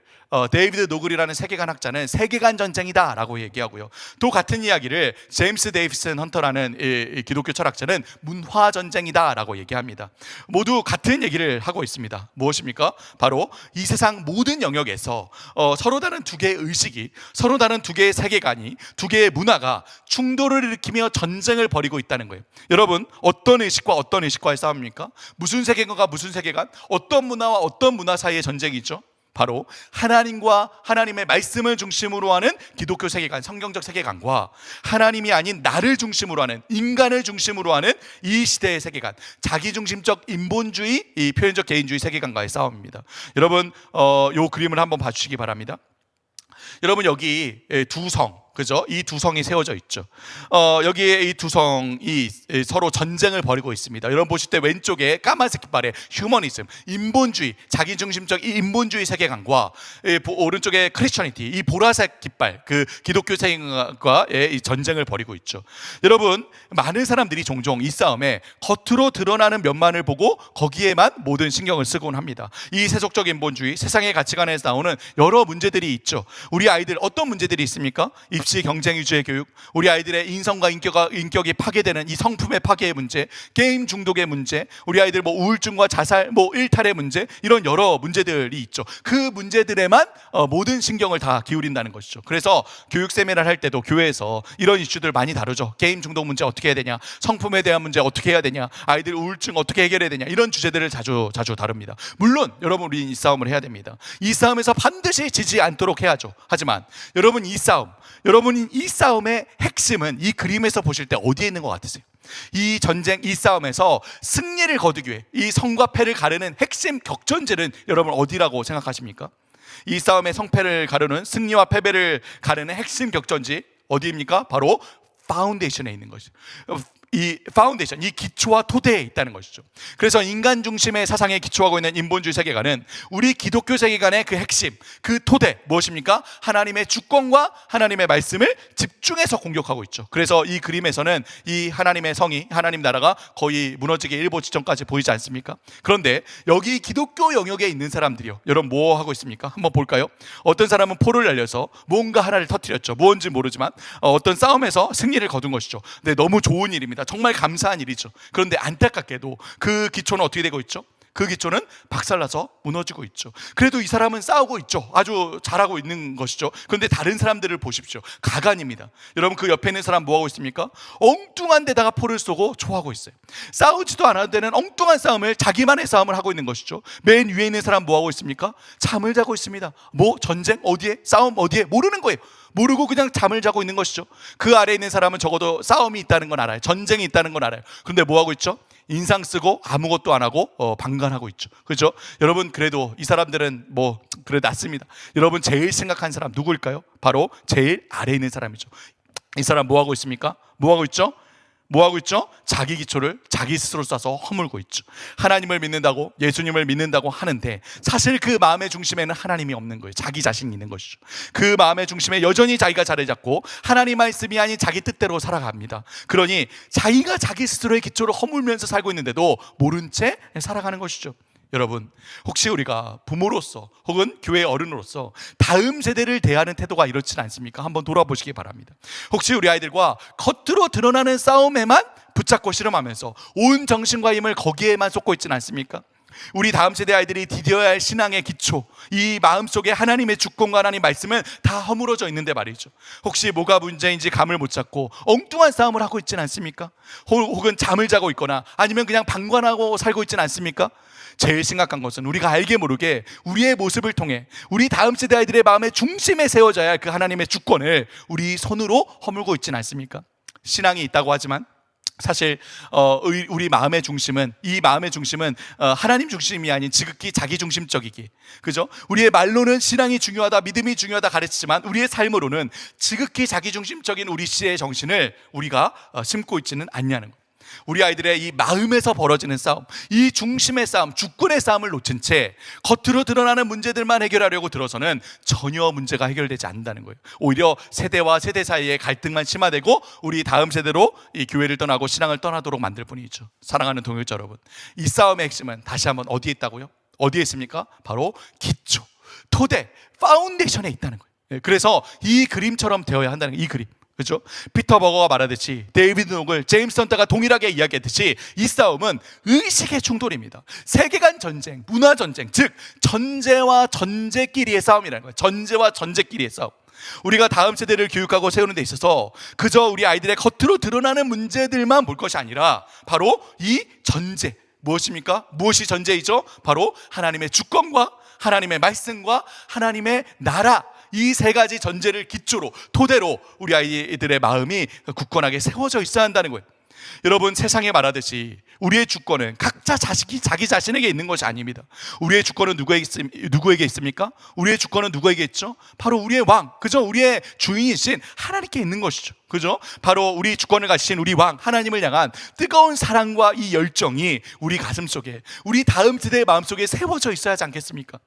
데이비드 노글이라는 세계관학자는 세계관 전쟁이다 라고 얘기하고요, 또 같은 이야기를 제임스 데이비슨 헌터라는 이 기독교 철학자는 문화 전쟁이다 라고 얘기합니다. 모두 같은 얘기를 하고 있습니다. 무엇입니까? 바로 이 세상 모든 영역에서 서로 다른 두 개의 의식이, 서로 다른 두 개의 세계관이, 두 개의 문화가 충돌을 일으키며 전쟁을 벌이고 있다는 거예요. 여러분, 어떤 의식과 어떤 의식과의 싸움입니까? 무슨 세계관과 무슨 세계관, 어떤 문화와 어떤 문화 사이의 전쟁이죠? 바로 하나님과 하나님의 말씀을 중심으로 하는 기독교 세계관, 성경적 세계관과 하나님이 아닌 나를 중심으로 하는, 인간을 중심으로 하는 이 시대의 세계관, 자기중심적 인본주의, 이 표현적 개인주의 세계관과의 싸움입니다. 여러분, 이 그림을 한번 봐주시기 바랍니다. 여러분 여기 두 성, 그죠? 이 두 성이 세워져 있죠. 여기에 이 두 성이 서로 전쟁을 벌이고 있습니다. 여러분 보실 때 왼쪽에 까만색 깃발에 휴머니즘, 인본주의, 자기중심적 이 인본주의 세계관과 오른쪽에 크리스천리티, 이 보라색 깃발, 그 기독교 세계관과의 이 전쟁을 벌이고 있죠. 여러분, 많은 사람들이 종종 이 싸움에 겉으로 드러나는 면만을 보고 거기에만 모든 신경을 쓰곤 합니다. 이 세속적 인본주의, 세상의 가치관에서 나오는 여러 문제들이 있죠. 우리 아이들 어떤 문제들이 있습니까? 입시 경쟁 위주의 교육, 우리 아이들의 인성과 인격이 파괴되는 이 성품의 파괴의 문제, 게임 중독의 문제, 우리 아이들 뭐 우울증과 자살, 뭐 일탈의 문제, 이런 여러 문제들이 있죠. 그 문제들에만 모든 신경을 다 기울인다는 것이죠. 그래서 교육 세미나를 할 때도 교회에서 이런 이슈들 많이 다루죠. 게임 중독 문제 어떻게 해야 되냐, 성품에 대한 문제 어떻게 해야 되냐, 아이들 우울증 어떻게 해결해야 되냐, 이런 주제들을 자주 다룹니다. 물론 여러분, 우리 이 싸움을 해야 됩니다. 이 싸움에서 반드시 지지 않도록 해야죠. 하지만 여러분, 이 싸움의 핵심은 이 그림에서 보실 때 어디에 있는 것 같으세요? 이 전쟁, 이 싸움에서 승리를 거두기 위해 이 성과 패를 가르는 핵심 격전지는 여러분 어디라고 생각하십니까? 이 싸움의 성패를 가르는, 승리와 패배를 가르는 핵심 격전지 어디입니까? 바로 파운데이션에 있는 것이죠. 이 파운데이션, 이 기초와 토대에 있다는 것이죠. 그래서 인간 중심의 사상에 기초하고 있는 인본주의 세계관은 우리 기독교 세계관의 그 핵심, 그 토대 무엇입니까? 하나님의 주권과 하나님의 말씀을 집중해서 공격하고 있죠. 그래서 이 그림에서는 이 하나님의 성이, 하나님 나라가 거의 무너지기 일보 직전까지 보이지 않습니까? 그런데 여기 기독교 영역에 있는 사람들이요, 여러분 뭐 하고 있습니까? 한번 볼까요? 어떤 사람은 포를 날려서 뭔가 하나를 터뜨렸죠. 뭔지 모르지만 어떤 싸움에서 승리를 거둔 것이죠. 근데 너무 좋은 일입니다. 정말 감사한 일이죠. 그런데 안타깝게도 그 기초는 어떻게 되고 있죠? 그 기초는 박살나서 무너지고 있죠. 그래도 이 사람은 싸우고 있죠. 아주 잘하고 있는 것이죠. 그런데 다른 사람들을 보십시오. 가관입니다. 여러분, 그 옆에 있는 사람 뭐하고 있습니까? 엉뚱한 데다가 포를 쏘고 초하고 있어요. 싸우지도 않아도 되는 엉뚱한 싸움을, 자기만의 싸움을 하고 있는 것이죠. 맨 위에 있는 사람 뭐하고 있습니까? 잠을 자고 있습니다. 뭐 전쟁 어디에, 싸움 어디에, 모르는 거예요. 모르고 그냥 잠을 자고 있는 것이죠. 그 아래에 있는 사람은 적어도 싸움이 있다는 건 알아요. 전쟁이 있다는 건 알아요. 그런데 뭐하고 있죠? 인상 쓰고 아무것도 안 하고 방관하고 있죠. 그렇죠? 여러분, 그래도 이 사람들은 뭐 그래 낫습니다. 여러분, 제일 심각한 사람 누구일까요? 바로 제일 아래에 있는 사람이죠. 이 사람 뭐하고 있습니까? 뭐하고 있죠? 자기 기초를 자기 스스로 쏴서 허물고 있죠. 하나님을 믿는다고, 예수님을 믿는다고 하는데 사실 그 마음의 중심에는 하나님이 없는 거예요. 자기 자신이 있는 것이죠. 그 마음의 중심에 여전히 자기가 자리 잡고 하나님 말씀이 아닌 자기 뜻대로 살아갑니다. 그러니 자기가 자기 스스로의 기초를 허물면서 살고 있는데도 모른 채 살아가는 것이죠. 여러분, 혹시 우리가 부모로서 혹은 교회 어른으로서 다음 세대를 대하는 태도가 이렇지는 않습니까? 한번 돌아보시기 바랍니다. 혹시 우리 아이들과 겉으로 드러나는 싸움에만 붙잡고 씨름하면서 온 정신과 힘을 거기에만 쏟고 있지는 않습니까? 우리 다음 세대 아이들이 디뎌야 할 신앙의 기초, 이 마음속에 하나님의 주권과 하나님의 말씀은 다 허물어져 있는데 말이죠. 혹시 뭐가 문제인지 감을 못 잡고 엉뚱한 싸움을 하고 있지는 않습니까? 혹은 잠을 자고 있거나 아니면 그냥 방관하고 살고 있지는 않습니까? 제일 심각한 것은 우리가 알게 모르게 우리의 모습을 통해 우리 다음 세대 아이들의 마음의 중심에 세워져야 할 그 하나님의 주권을 우리 손으로 허물고 있지는 않습니까? 신앙이 있다고 하지만 사실 우리 마음의 중심은, 이 마음의 중심은 하나님 중심이 아닌 지극히 자기 중심적이기, 그죠? 우리의 말로는 신앙이 중요하다, 믿음이 중요하다 가르치지만 우리의 삶으로는 지극히 자기 중심적인 우리 씨의 정신을 우리가 심고 있지는 않냐는 거예요. 우리 아이들의 이 마음에서 벌어지는 싸움, 이 중심의 싸움, 주권의 싸움을 놓친 채 겉으로 드러나는 문제들만 해결하려고 들어서는 전혀 문제가 해결되지 않는다는 거예요. 오히려 세대와 세대 사이의 갈등만 심화되고 우리 다음 세대로 이 교회를 떠나고 신앙을 떠나도록 만들 뿐이죠. 사랑하는 동역자 여러분, 이 싸움의 핵심은 다시 한번 어디에 있다고요? 어디에 있습니까? 바로 기초, 토대, 파운데이션에 있다는 거예요. 그래서 이 그림처럼 되어야 한다는 거예요. 이 그림, 그렇죠? 피터 버거가 말하듯이, 데이비드 노글, 제임스 헌터가 동일하게 이야기했듯이 이 싸움은 의식의 충돌입니다. 세계관 전쟁, 문화 전쟁, 즉 전제와 전제끼리의 싸움이라는 거예요. 전제와 전제끼리의 싸움. 우리가 다음 세대를 교육하고 세우는 데 있어서 그저 우리 아이들의 겉으로 드러나는 문제들만 볼 것이 아니라 바로 이 전제, 무엇입니까? 무엇이 전제이죠? 바로 하나님의 주권과 하나님의 말씀과 하나님의 나라, 이 세 가지 전제를 기초로, 토대로 우리 아이들의 마음이 굳건하게 세워져 있어야 한다는 거예요. 여러분, 세상에 말하듯이 우리의 주권은 각자 자기 자신에게 있는 것이 아닙니다. 우리의 주권은 누구에게 있습니까? 우리의 주권은 누구에게 있죠? 바로 우리의 왕, 그죠? 우리의 주인이신 하나님께 있는 것이죠, 그죠? 바로 우리 주권을 가지신 우리 왕 하나님을 향한 뜨거운 사랑과 이 열정이 우리 가슴 속에, 우리 다음 세대의 마음속에 세워져 있어야 하지 않겠습니까?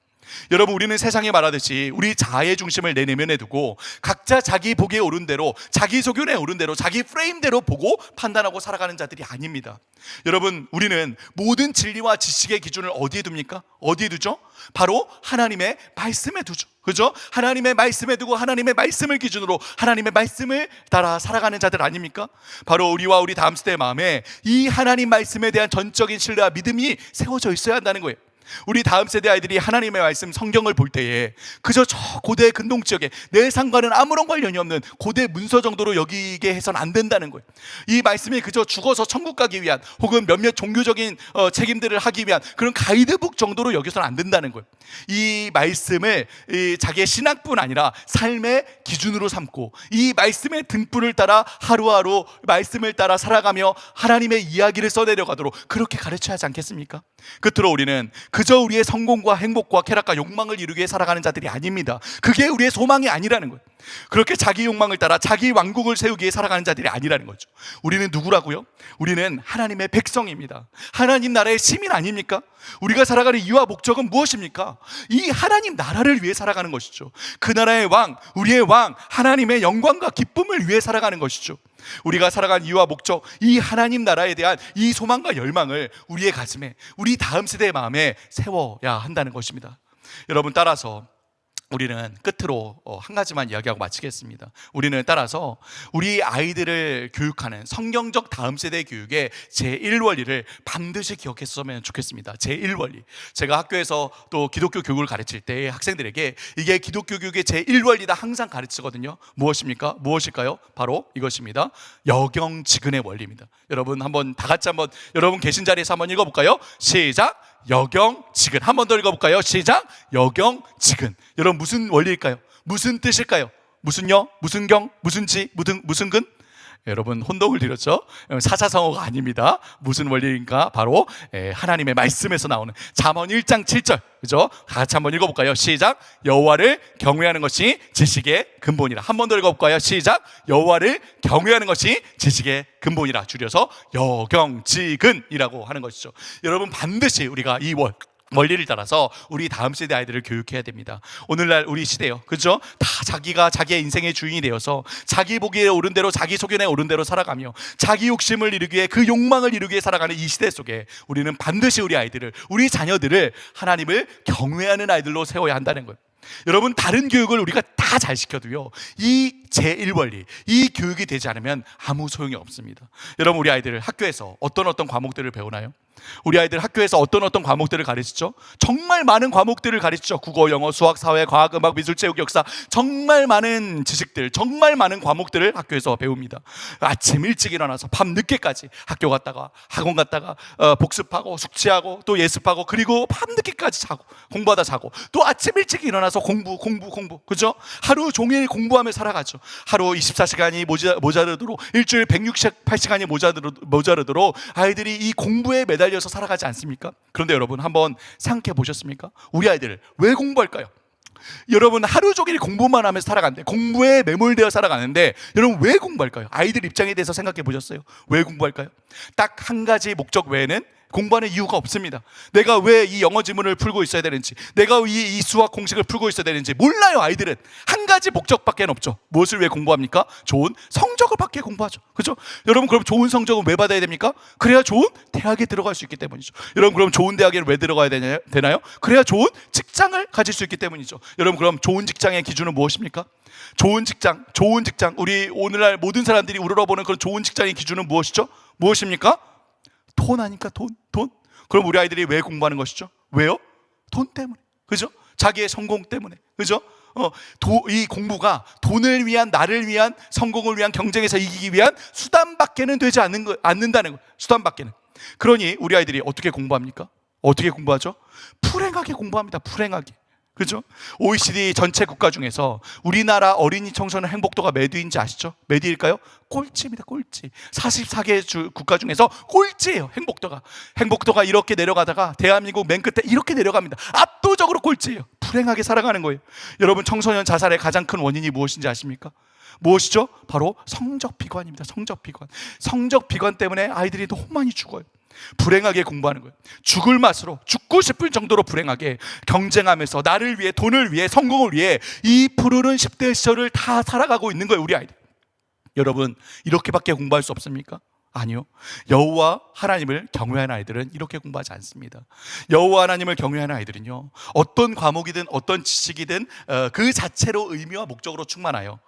여러분, 우리는 세상에 말하듯이 우리 자아의 중심을 내 내면에 두고 각자 자기 보기에 옳은 대로, 자기 소견에 옳은 대로, 자기 프레임대로 보고 판단하고 살아가는 자들이 아닙니다. 여러분, 우리는 모든 진리와 지식의 기준을 어디에 둡니까? 어디에 두죠? 바로 하나님의 말씀에 두죠, 그죠? 하나님의 말씀에 두고 하나님의 말씀을 기준으로 하나님의 말씀을 따라 살아가는 자들 아닙니까? 바로 우리와 우리 다음 세대의 마음에 이 하나님 말씀에 대한 전적인 신뢰와 믿음이 세워져 있어야 한다는 거예요. 우리 다음 세대 아이들이 하나님의 말씀 성경을 볼 때에 그저 저 고대 근동 지역에 내 삶과는 아무런 관련이 없는 고대 문서 정도로 여기게 해서는 안 된다는 거예요. 이 말씀이 그저 죽어서 천국 가기 위한, 혹은 몇몇 종교적인 책임들을 하기 위한 그런 가이드북 정도로 여기서는 안 된다는 거예요. 이 말씀을 자기의 신학뿐 아니라 삶의 기준으로 삼고 이 말씀의 등불을 따라 하루하루 말씀을 따라 살아가며 하나님의 이야기를 써내려가도록 그렇게 가르쳐야 하지 않겠습니까? 끝으로 우리는 그저 우리의 성공과 행복과 쾌락과 욕망을 이루기 위해 살아가는 자들이 아닙니다. 그게 우리의 소망이 아니라는 거예요. 그렇게 자기 욕망을 따라 자기 왕국을 세우기 위해 살아가는 자들이 아니라는 거죠. 우리는 누구라고요? 우리는 하나님의 백성입니다. 하나님 나라의 시민 아닙니까? 우리가 살아가는 이유와 목적은 무엇입니까? 이 하나님 나라를 위해 살아가는 것이죠. 그 나라의 왕, 우리의 왕, 하나님의 영광과 기쁨을 위해 살아가는 것이죠. 우리가 살아간 이유와 목적, 이 하나님 나라에 대한 이 소망과 열망을 우리의 가슴에, 우리 다음 세대의 마음에 세워야 한다는 것입니다. 여러분, 따라서 우리는 끝으로 한 가지만 이야기하고 마치겠습니다. 우리는 따라서 우리 아이들을 교육하는 성경적 다음 세대 교육의 제1원리를 반드시 기억했으면 좋겠습니다. 제1원리. 제가 학교에서 또 기독교 교육을 가르칠 때 학생들에게 이게 기독교 교육의 제1원리다 항상 가르치거든요. 무엇입니까? 무엇일까요? 바로 이것입니다. 여경지근의 원리입니다. 여러분, 다 같이 여러분 계신 자리에서 한번 읽어볼까요? 시작! 여경지근. 한 번 더 읽어볼까요? 시작! 여경지근. 여러분, 무슨 원리일까요? 무슨 뜻일까요? 무슨요? 무슨 경? 무슨 지? 무슨 근? 여러분, 혼동을 이뤘죠? 사자성어가 아닙니다. 무슨 원리인가? 바로 하나님의 말씀에서 나오는 잠언 1장 7절, 그죠? 다 같이 한번 읽어볼까요? 시작! 여호와를 경외하는 것이 지식의 근본이라. 한 번 더 읽어볼까요? 시작! 여호와를 경외하는 것이 지식의 근본이라. 줄여서 여경지근이라고 하는 것이죠. 여러분, 반드시 우리가 이 원리를 따라서 우리 다음 세대 아이들을 교육해야 됩니다. 오늘날 우리 시대요, 그죠? 다 자기가 자기의 인생의 주인이 되어서 자기 보기에 옳은 대로, 자기 소견에 옳은 대로 살아가며 자기 욕심을 이루기 위해, 그 욕망을 이루기 위해 살아가는 이 시대 속에 우리는 반드시 우리 아이들을, 우리 자녀들을 하나님을 경외하는 아이들로 세워야 한다는 거예요. 여러분, 다른 교육을 우리가 다 잘 시켜도요, 이 제1원리, 이 교육이 되지 않으면 아무 소용이 없습니다. 여러분, 우리 아이들 학교에서 어떤 과목들을 배우나요? 우리 아이들 학교에서 어떤 과목들을 가르치죠? 정말 많은 과목들을 가르치죠. 국어, 영어, 수학, 사회, 과학, 음악, 미술, 체육, 역사, 정말 많은 지식들, 정말 많은 과목들을 학교에서 배웁니다. 아침 일찍 일어나서 밤 늦게까지 학교 갔다가 학원 갔다가 복습하고 숙제하고 또 예습하고, 그리고 밤 늦게까지 자고 공부하다 자고, 또 아침 일찍 일어나서 공부, 그죠? 하루 종일 공부하며 살아가죠. 하루 24시간이 모자르도록, 일주일 168시간이 모자르도록 아이들이 이 공부에 매달려서 살아가지 않습니까? 그런데 여러분, 한번 생각해 보셨습니까? 우리 아이들 왜 공부할까요? 여러분, 하루 종일 공부만 하면서 살아가는데, 공부에 매몰되어 살아가는데, 여러분 왜 공부할까요? 아이들 입장에 대해서 생각해 보셨어요? 왜 공부할까요? 딱 한 가지 목적 외에는 공부하는 이유가 없습니다. 내가 왜 이 영어 지문을 풀고 있어야 되는지, 내가 이 수학 공식을 풀고 있어야 되는지 몰라요. 아이들은 한 가지 목적밖에 없죠. 무엇을 왜 공부합니까? 좋은 성적을 받게 공부하죠, 그렇죠? 여러분, 그럼 좋은 성적은 왜 받아야 됩니까? 그래야 좋은 대학에 들어갈 수 있기 때문이죠. 여러분, 그럼 좋은 대학에 왜 들어가야 되나요? 그래야 좋은 직장을 가질 수 있기 때문이죠. 여러분, 그럼 좋은 직장의 기준은 무엇입니까? 좋은 직장. 우리 오늘날 모든 사람들이 우러러보는 그런 좋은 직장의 기준은 무엇이죠? 무엇입니까? 돈 아니까, 돈. 그럼 우리 아이들이 왜 공부하는 것이죠? 왜요? 돈 때문에, 그죠? 자기의 성공 때문에, 그죠? 이 공부가 돈을 위한, 나를 위한, 성공을 위한, 경쟁에서 이기기 위한 수단밖에는 되지 않는다는 거예요. 수단밖에는. 그러니 우리 아이들이 어떻게 공부합니까? 어떻게 공부하죠? 불행하게 공부합니다. 불행하게. 그죠? OECD 전체 국가 중에서 우리나라 어린이 청소년 행복도가 몇 위인지 아시죠? 몇 위일까요? 꼴찌입니다. 꼴찌. 44개 국가 중에서 꼴찌예요. 행복도가 이렇게 내려가다가 대한민국 맨 끝에 이렇게 내려갑니다. 압도적으로 꼴찌예요. 불행하게 살아가는 거예요. 여러분, 청소년 자살의 가장 큰 원인이 무엇인지 아십니까? 무엇이죠? 바로 성적 비관입니다. 성적 비관 때문에 아이들이 너무 많이 죽어요. 불행하게 공부하는 거예요. 죽을 맛으로, 죽고 싶을 정도로 불행하게 경쟁하면서 나를 위해, 돈을 위해, 성공을 위해 이 푸르른 10대 시절을 다 살아가고 있는 거예요, 우리 아이들. 여러분, 이렇게밖에 공부할 수 없습니까? 아니요. 여호와 하나님을 경외하는 아이들은 이렇게 공부하지 않습니다. 여호와 하나님을 경외하는 아이들은요, 어떤 과목이든 어떤 지식이든 그 자체로 의미와 목적으로 충만하여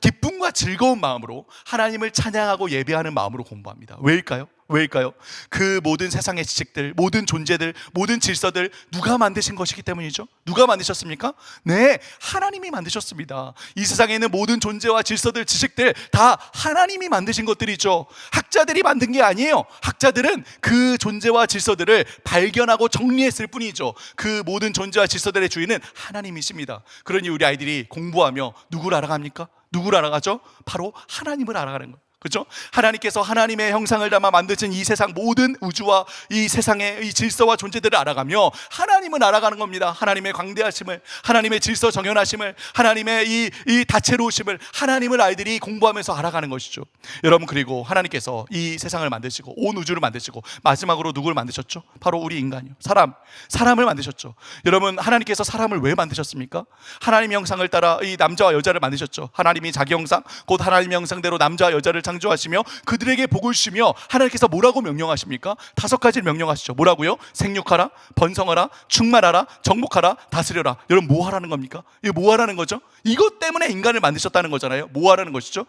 기쁨과 즐거운 마음으로 하나님을 찬양하고 예배하는 마음으로 공부합니다. 왜일까요? 그 모든 세상의 지식들, 모든 존재들, 모든 질서들 누가 만드신 것이기 때문이죠. 누가 만드셨습니까? 네, 하나님이 만드셨습니다. 이 세상에 있는 모든 존재와 질서들, 지식들 다 하나님이 만드신 것들이죠. 학자들이 만든 게 아니에요. 학자들은 그 존재와 질서들을 발견하고 정리했을 뿐이죠. 그 모든 존재와 질서들의 주인은 하나님이십니다. 그러니 우리 아이들이 공부하며 누구를 알아갑니까? 누구를 알아가죠? 바로 하나님을 알아가는 거예요. 그렇죠? 하나님께서 하나님의 형상을 담아 만드신 이 세상 모든 우주와 이 세상의 이 질서와 존재들을 알아가며 하나님을 알아가는 겁니다. 하나님의 광대하심을, 하나님의 질서 정연하심을, 하나님의 이 다채로우심을, 하나님을 아이들이 공부하면서 알아가는 것이죠. 여러분, 그리고 하나님께서 이 세상을 만드시고 온 우주를 만드시고 마지막으로 누구를 만드셨죠? 바로 우리 인간이요, 사람을 만드셨죠. 여러분, 하나님께서 사람을 왜 만드셨습니까? 하나님 형상을 따라 이 남자와 여자를 만드셨죠. 하나님이 자기 형상, 곧 하나님 형상대로 남자와 여자를 창조하시며 그들에게 복을 주시며 하나님께서 뭐라고 명령하십니까? 5가지를 명령하시죠. 뭐라고요? 생육하라, 번성하라, 충만하라, 정복하라, 다스려라. 여러분, 뭐 하라는 겁니까? 이거 뭐 하라는 거죠? 이것 때문에 인간을 만드셨다는 거잖아요. 뭐 하라는 것이죠?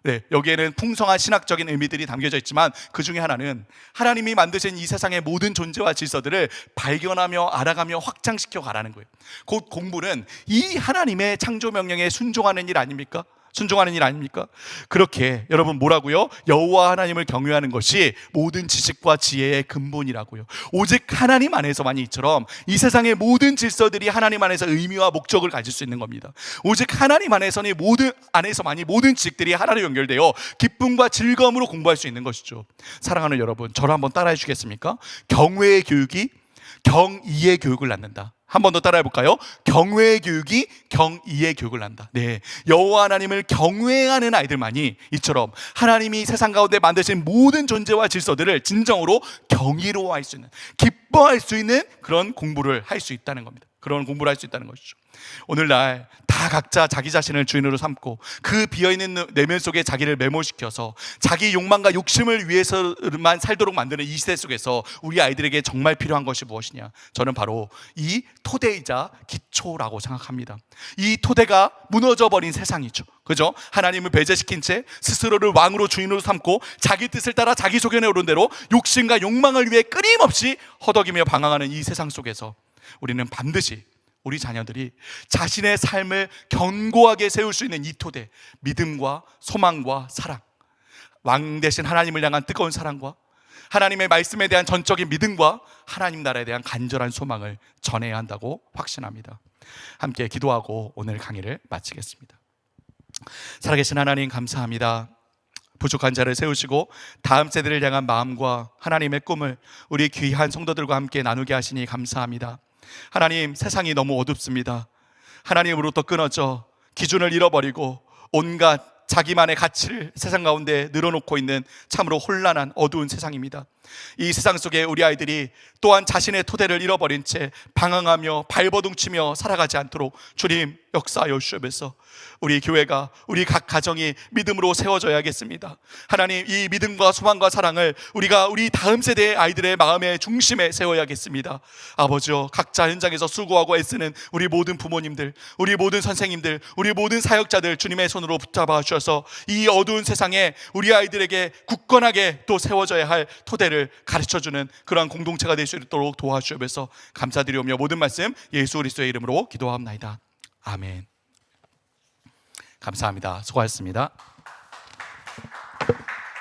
네, 여기에는 풍성한 신학적인 의미들이 담겨져 있지만 그 중에 하나는 하나님이 만드신 이 세상의 모든 존재와 질서들을 발견하며 알아가며 확장시켜 가라는 거예요. 곧 공부는 이 하나님의 창조 명령에 순종하는 일 아닙니까? 그렇게 여러분, 뭐라고요? 여호와 하나님을 경외하는 것이 모든 지식과 지혜의 근본이라고요. 오직 하나님 안에서만이 이처럼 이 세상의 모든 질서들이 하나님 안에서 의미와 목적을 가질 수 있는 겁니다. 오직 하나님 안에서만이 모든 지식들이 하나로 연결되어 기쁨과 즐거움으로 공부할 수 있는 것이죠. 사랑하는 여러분, 저를 한번 따라해 주겠습니까? 경외의 교육이 경이의 교육을 낳는다. 한 번 더 따라해 볼까요? 경외의 교육이 경이의 교육을 낳는다. 네, 여호와 하나님을 경외하는 아이들만이 이처럼 하나님이 세상 가운데 만드신 모든 존재와 질서들을 진정으로 경이로워할 수 있는, 기뻐할 수 있는 그런 공부를 할 수 있다는 겁니다. 그런 공부를 할 수 있다는 것이죠. 오늘날 다 각자 자기 자신을 주인으로 삼고 그 비어있는 내면 속에 자기를 매몰시켜서 자기 욕망과 욕심을 위해서만 살도록 만드는 이 시대 속에서 우리 아이들에게 정말 필요한 것이 무엇이냐? 저는 바로 이 토대이자 기초라고 생각합니다. 이 토대가 무너져버린 세상이죠. 그죠? 하나님을 배제시킨 채 스스로를 왕으로 주인으로 삼고 자기 뜻을 따라 자기 소견에 오른 대로 욕심과 욕망을 위해 끊임없이 허덕이며 방황하는 이 세상 속에서 우리는 반드시 우리 자녀들이 자신의 삶을 견고하게 세울 수 있는 이 토대, 믿음과 소망과 사랑, 왕 대신 하나님을 향한 뜨거운 사랑과 하나님의 말씀에 대한 전적인 믿음과 하나님 나라에 대한 간절한 소망을 전해야 한다고 확신합니다. 함께 기도하고 오늘 강의를 마치겠습니다. 살아계신 하나님, 감사합니다. 부족한 자를 세우시고 다음 세대를 향한 마음과 하나님의 꿈을 우리 귀한 성도들과 함께 나누게 하시니 감사합니다. 하나님, 세상이 너무 어둡습니다. 하나님으로부터 끊어져 기준을 잃어버리고 온갖 자기만의 가치를 세상 가운데 늘어놓고 있는 참으로 혼란한 어두운 세상입니다. 이 세상 속에 우리 아이들이 또한 자신의 토대를 잃어버린 채 방황하며 발버둥치며 살아가지 않도록 주님 역사하여 주옵소서. 우리 교회가, 우리 각 가정이 믿음으로 세워져야겠습니다. 하나님, 이 믿음과 소망과 사랑을 우리가 우리 다음 세대의 아이들의 마음의 중심에 세워야겠습니다. 아버지여, 각자 현장에서 수고하고 애쓰는 우리 모든 부모님들, 우리 모든 선생님들, 우리 모든 사역자들 주님의 손으로 붙잡아 주셔서 이 어두운 세상에 우리 아이들에게 굳건하게 또 세워져야 할 토대를 가르쳐주는 그러한 공동체가 될 수 있도록 도와주옵소서. 감사드리오며 모든 말씀 예수 그리스도의 이름으로 기도하옵나이다. 아멘. 감사합니다. 수고하셨습니다.